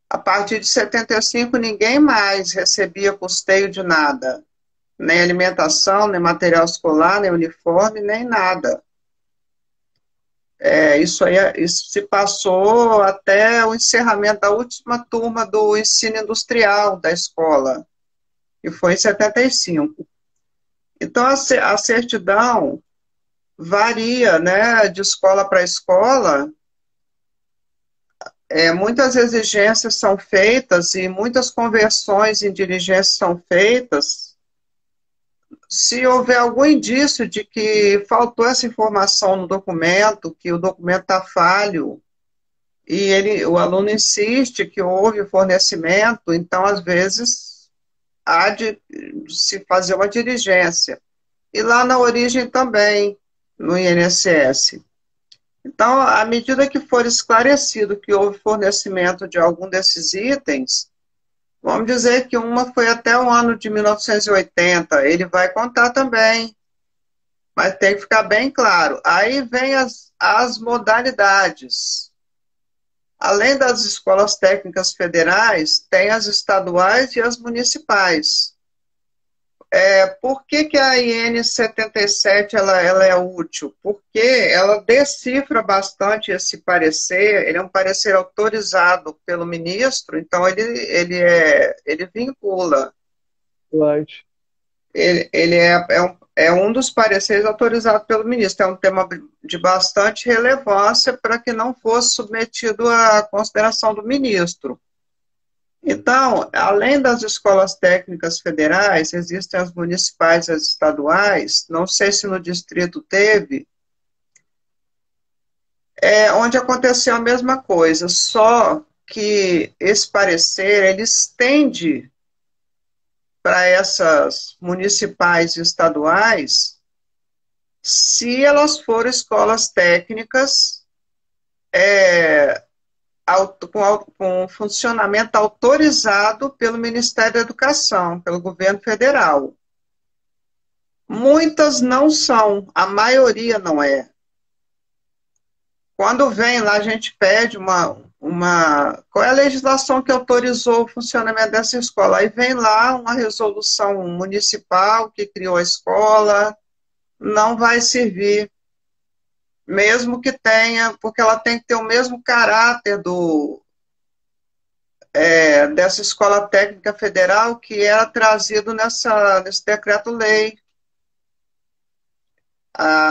A partir de 75, ninguém mais recebia custeio de nada, nem alimentação, nem material escolar, nem uniforme, nem nada. Isso se passou até o encerramento da última turma do ensino industrial da escola, que foi em 75. Então, a certidão varia, né, de escola para escola. Muitas exigências são feitas e muitas conversões em diligências são feitas. Se houver algum indício de que faltou essa informação no documento, que o documento está falho, e o aluno insiste que houve fornecimento, então, às vezes, há de se fazer uma diligência. E lá na origem também, no INSS. Então, à medida que for esclarecido que houve fornecimento de algum desses itens, vamos dizer que uma foi até o ano de 1980, ele vai contar também, mas tem que ficar bem claro. Aí vem as modalidades. Além das escolas técnicas federais, tem as estaduais e as municipais. Por que a IN 77 ela é útil? Porque ela decifra bastante esse parecer, ele é um parecer autorizado pelo ministro, então ele vincula. Right. Ele é um dos pareceres autorizados pelo ministro, é um tema de bastante relevância para que não fosse submetido à consideração do ministro. Então, além das escolas técnicas federais, existem as municipais e as estaduais, não sei se no distrito teve, onde aconteceu a mesma coisa, só que esse parecer, ele estende para essas municipais e estaduais, se elas forem escolas técnicas, com funcionamento autorizado pelo Ministério da Educação, pelo governo federal. Muitas não são, a maioria não é. Quando vem lá, a gente pede qual é a legislação que autorizou o funcionamento dessa escola? Aí vem lá uma resolução municipal que criou a escola, não vai servir, mesmo que tenha, porque ela tem que ter o mesmo caráter dessa escola técnica federal que era trazido nesse decreto-lei.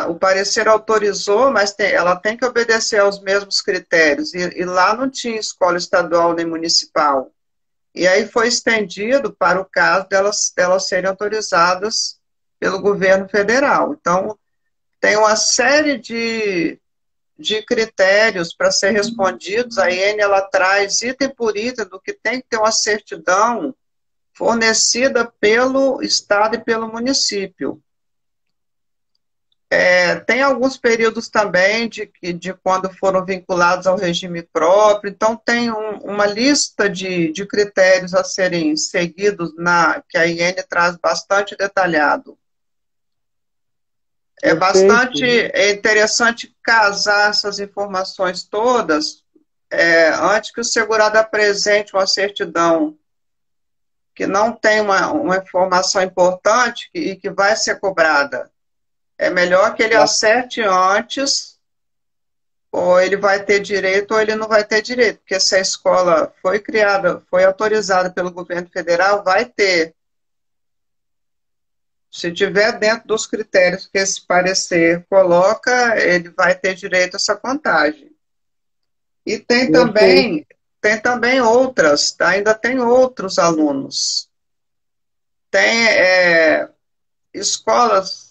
O parecer autorizou, mas ela tem que obedecer aos mesmos critérios, e lá não tinha escola estadual nem municipal. E aí foi estendido para o caso delas serem autorizadas pelo governo federal. Então, tem uma série de critérios para ser respondidos. A IN ela traz item por item do que tem que ter uma certidão fornecida pelo Estado e pelo município. Tem alguns períodos também de quando foram vinculados ao regime próprio, então tem uma lista de critérios a serem seguidos que a IN traz bastante detalhado. É bastante interessante casar essas informações todas antes que o segurado apresente uma certidão que não tem uma informação importante e que vai ser cobrada. É melhor que ele acerte antes, ou ele vai ter direito ou ele não vai ter direito, porque se a escola foi criada, foi autorizada pelo governo federal, vai ter. Se tiver dentro dos critérios que esse parecer coloca, ele vai ter direito a essa contagem. E tem também outras, tá? Ainda tem outros alunos. Tem escolas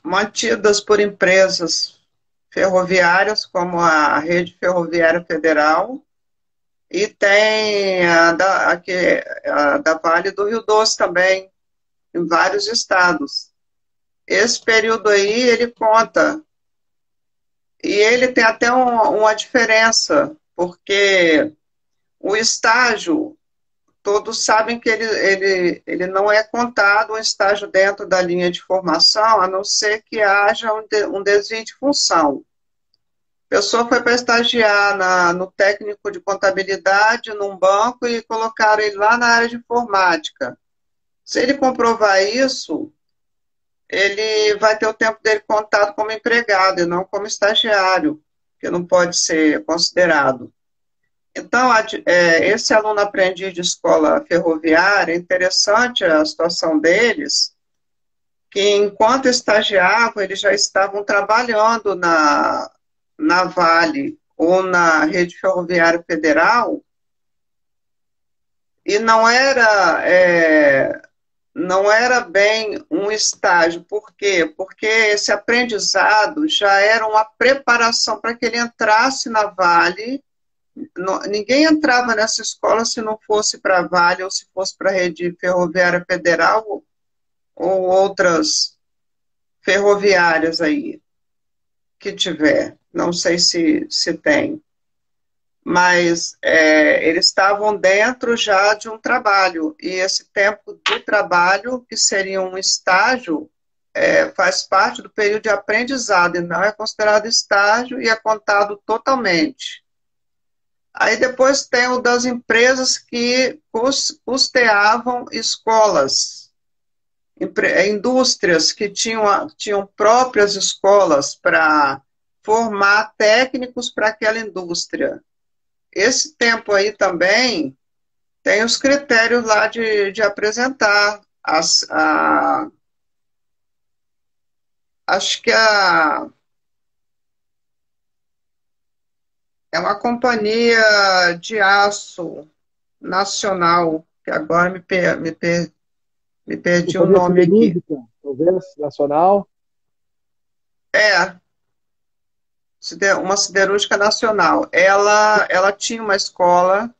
mantidas por empresas ferroviárias, como a Rede Ferroviária Federal, e tem a da Vale do Rio Doce também, em vários estados. Esse período aí, ele conta. E ele tem até uma diferença, porque o estágio, todos sabem que ele não é contado um estágio dentro da linha de formação, a não ser que haja um desvio de função. A pessoa foi para estagiar no técnico de contabilidade, num banco, e colocaram ele lá na área de informática. Se ele comprovar isso, ele vai ter o tempo dele contado como empregado e não como estagiário, que não pode ser considerado. Então, esse aluno aprendiz de escola ferroviária, é interessante a situação deles, que enquanto estagiavam, eles já estavam trabalhando na Vale ou na Rede Ferroviária Federal, e não era bem um estágio. Por quê? Porque esse aprendizado já era uma preparação para que ele entrasse na Vale. Ninguém entrava nessa escola se não fosse para a Vale ou se fosse para a Rede Ferroviária Federal ou outras ferroviárias aí que tiver. Não sei se tem. Mas eles estavam dentro já de um trabalho, e esse tempo de trabalho, que seria um estágio, faz parte do período de aprendizado, e não é considerado estágio e é contado totalmente. Aí depois tem o das empresas que custeavam escolas, indústrias que tinham próprias escolas para formar técnicos para aquela indústria. Esse tempo aí também tem os critérios lá de apresentar. Acho que é uma companhia de aço nacional, que agora me perdi o nome aqui. Talvez, nacional. Uma siderúrgica nacional. Ela tinha uma escola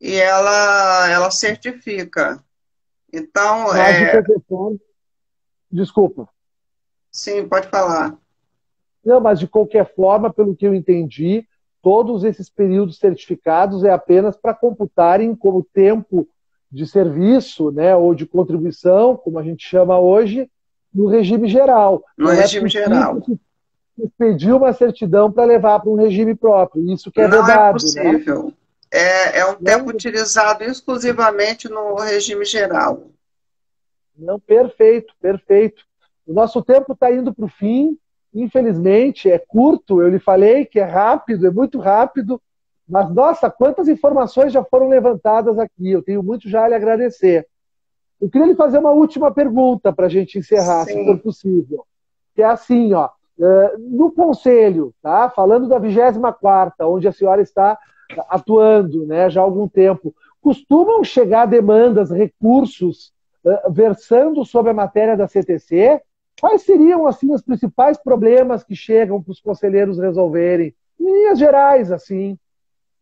e ela certifica. Então, Mas, de qualquer forma, desculpa. Sim, pode falar. Não, mas de qualquer forma, pelo que eu entendi, todos esses períodos certificados é apenas para computarem como tempo de serviço, né, ou de contribuição, como a gente chama hoje, no regime geral. No regime geral. expedir uma certidão para levar para um regime próprio. Isso que é Não é vedado, né? possível. É um tempo Não, utilizado exclusivamente no regime geral. não, perfeito, perfeito. O nosso tempo está indo para o fim, infelizmente, é curto, eu lhe falei que é rápido, é muito rápido, mas, nossa, quantas informações já foram levantadas aqui, eu tenho muito já a lhe agradecer. Eu queria lhe fazer uma última pergunta para a gente encerrar, se for Sim. possível, que é assim, ó, no Conselho, tá? Falando da 24ª, onde a senhora está atuando, né, já há algum tempo, costumam chegar demandas, recursos, versando sobre a matéria da CTC? Quais seriam, assim, os principais problemas que chegam para os conselheiros resolverem? Em linhas gerais, assim,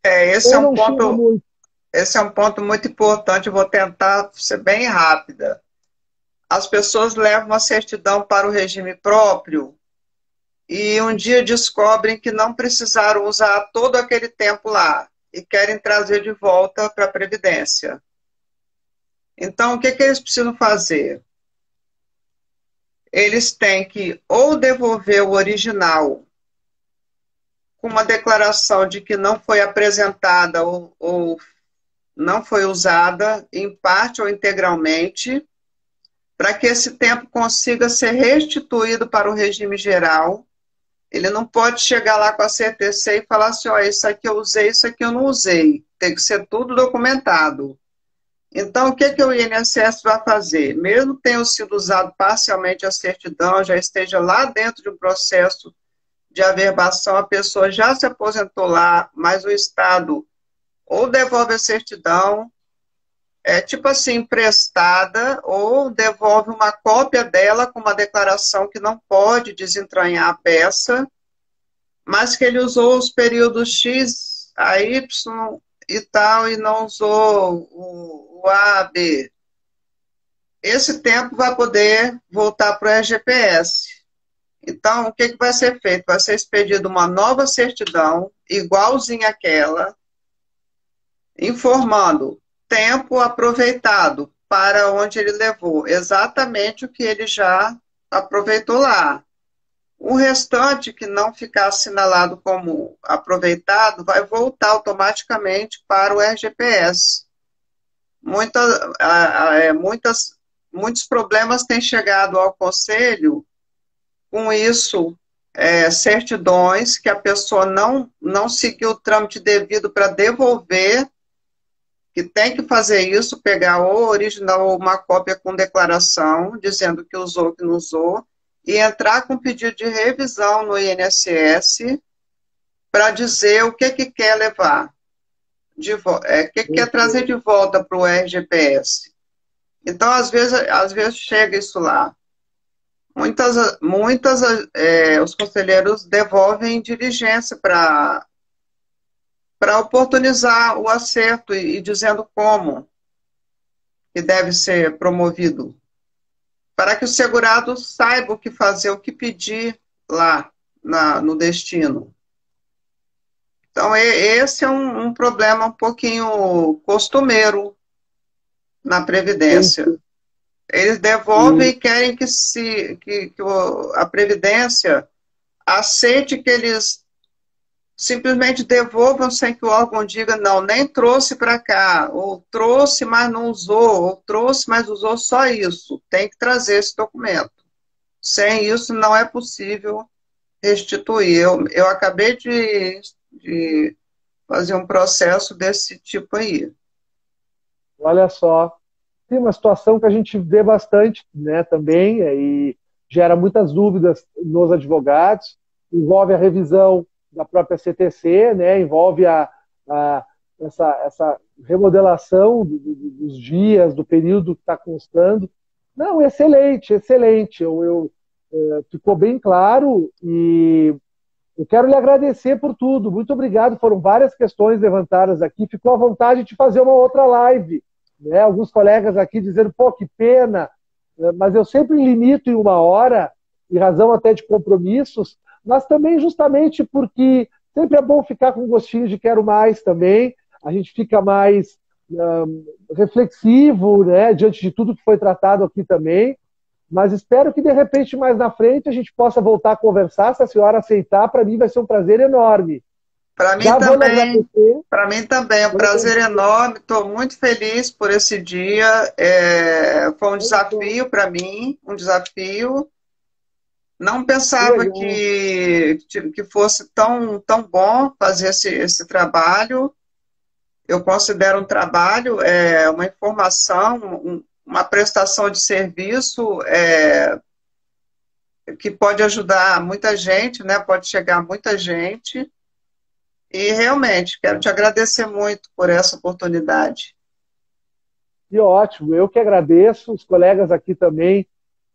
Esse é ou um não chega ponto, muito? esse é um ponto muito importante, eu vou tentar ser bem rápida. As pessoas levam a certidão para o regime próprio e um dia descobrem que não precisaram usar todo aquele tempo lá e querem trazer de volta para a Previdência. Então, o que que eles precisam fazer? Eles têm que ou devolver o original com uma declaração de que não foi apresentada ou não foi usada em parte ou integralmente, para que esse tempo consiga ser restituído para o regime geral. Ele não pode chegar lá com a CTC e falar assim, ó, isso aqui eu usei, isso aqui eu não usei. Tem que ser tudo documentado. Então, o que que o INSS vai fazer? Mesmo que tenha sido usado parcialmente a certidão, já esteja lá dentro de um processo de averbação, a pessoa já se aposentou lá, mas o Estado ou devolve a certidão, tipo assim, emprestada, ou devolve uma cópia dela com uma declaração que não pode desentranhar a peça, mas que ele usou os períodos X, a Y e tal, e não usou o A, B. Esse tempo vai poder voltar para o RGPS. Então, o que que vai ser feito? Vai ser expedida uma nova certidão, igualzinha àquela, informando tempo aproveitado para onde ele levou, exatamente o que ele já aproveitou lá. O restante que não ficar assinalado como aproveitado vai voltar automaticamente para o RGPS. Muitos problemas têm chegado ao Conselho com isso, certidões que a pessoa não seguiu o trâmite devido para devolver, que tem que fazer isso, pegar o original ou uma cópia com declaração, dizendo que usou, que não usou, e entrar com pedido de revisão no INSS para dizer o que quer levar, o que quer trazer de volta para o RGPS. Então, às vezes chega isso lá. Os conselheiros devolvem diligência para oportunizar o acerto e dizendo como que deve ser promovido, para que o segurado saiba o que fazer, o que pedir lá no destino. Então, esse é um problema um pouquinho costumeiro na Previdência. Entendi. Eles devolvem e querem que a Previdência aceite que eles simplesmente devolvam sem que o órgão diga, não, nem trouxe para cá, ou trouxe, mas não usou, ou trouxe, mas usou só isso. Tem que trazer esse documento. Sem isso, não é possível restituir. Eu acabei de fazer um processo desse tipo aí. Olha só, tem uma situação que a gente vê bastante, né, também, e gera muitas dúvidas nos advogados, envolve a revisão da própria CTC, né, envolve essa remodelação dos dias, do período que está constando. Não, excelente, excelente. Ficou bem claro e eu quero lhe agradecer por tudo. Muito obrigado. Foram várias questões levantadas aqui. Ficou à vontade de fazer uma outra live. Né? Alguns colegas aqui dizendo, pô, que pena, mas eu sempre limito em 1 hora, em razão até de compromissos, mas também justamente porque sempre é bom ficar com gostinho de quero mais também, a gente fica mais reflexivo, né, diante de tudo que foi tratado aqui também, Mas espero que, de repente, mais na frente, a gente possa voltar a conversar. Se a senhora aceitar, para mim vai ser um prazer enorme. Para mim Já vamos também, agradecer. para mim também, é um prazer enorme. Estou muito feliz por esse dia. Foi um desafio para mim, um desafio. Não Que pensava legal. que fosse tão bom fazer esse trabalho. Eu considero um trabalho, uma informação, uma prestação de serviço que pode ajudar muita gente, né? Pode chegar a muita gente. E realmente, quero te agradecer muito por essa oportunidade. Que ótimo. Eu que agradeço, os colegas aqui também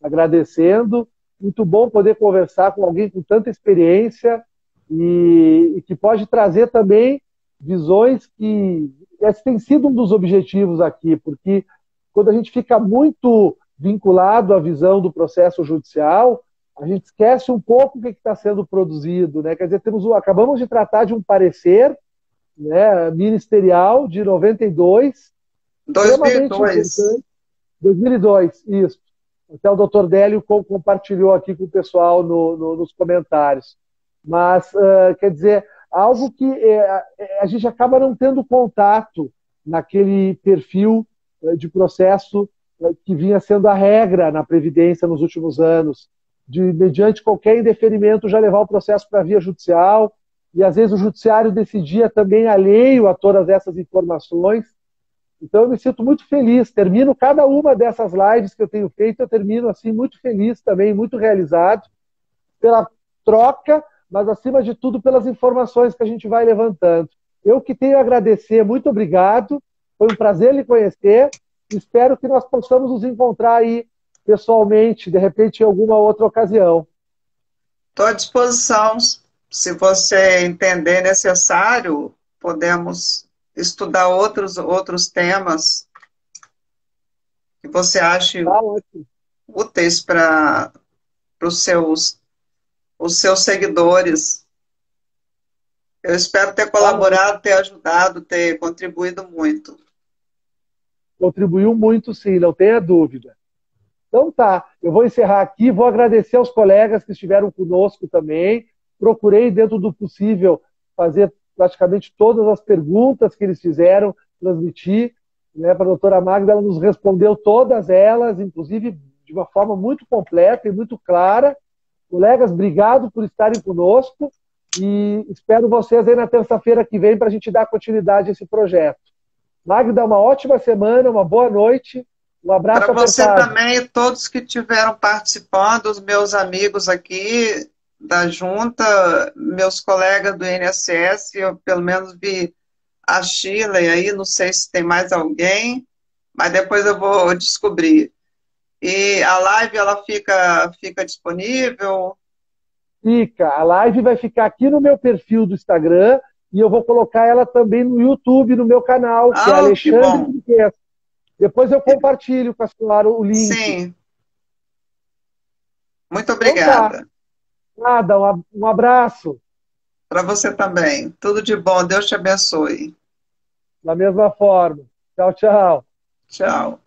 agradecendo. Muito bom poder conversar com alguém com tanta experiência e que pode trazer também visões que esse tem sido um dos objetivos aqui, porque quando a gente fica muito vinculado à visão do processo judicial, a gente esquece um pouco o que está sendo produzido, né? Quer dizer, acabamos de tratar de um parecer, né, ministerial de 92, extremamente 2002. importante. 2002, isso. Até o doutor Délio compartilhou aqui com o pessoal nos comentários. Mas, quer dizer, algo que a gente acaba não tendo contato naquele perfil de processo que vinha sendo a regra na Previdência nos últimos anos, de, mediante qualquer indeferimento, já levar o processo para a via judicial, e às vezes o judiciário decidia também alheio a todas essas informações. Então eu me sinto muito feliz, termino cada uma dessas lives que eu tenho feito, eu termino assim muito feliz também, muito realizado pela troca, mas acima de tudo pelas informações que a gente vai levantando. Eu que tenho a agradecer, muito obrigado, foi um prazer lhe conhecer, espero que nós possamos nos encontrar aí pessoalmente, de repente em alguma outra ocasião. Estou à disposição. Se você entender necessário, podemos estudar outros temas que você ache Tá ótimo. úteis para os seus seguidores. Eu espero ter Tá ótimo. colaborado, ter ajudado, ter contribuído muito. Contribuiu muito sim, não tenha dúvida. Então tá, eu vou encerrar aqui, vou agradecer aos colegas que estiveram conosco também. Procurei, dentro do possível, fazer praticamente todas as perguntas que eles fizeram, transmitir, né, para a doutora Magda, ela nos respondeu todas elas, inclusive de uma forma muito completa e muito clara. Colegas, obrigado por estarem conosco e espero vocês aí na terça-feira que vem para a gente dar continuidade a esse projeto. Magda, uma ótima semana, uma boa noite, um Para abraço você apertado. também, e todos que estiveram participando, os meus amigos aqui da junta, meus colegas do INSS, eu pelo menos vi a Sheila e aí, não sei se tem mais alguém, mas depois eu vou descobrir. E a live, ela fica disponível? Fica. A live vai ficar aqui no meu perfil do Instagram e eu vou colocar ela também no YouTube, no meu canal, que é Ah, que Alexandre bom. Pinquet. Depois eu compartilho com a senhora o link. Sim, muito Então tá. obrigada. Nada, um abraço. Para você também. Tudo de bom. Deus te abençoe. Da mesma forma. Tchau, tchau. Tchau.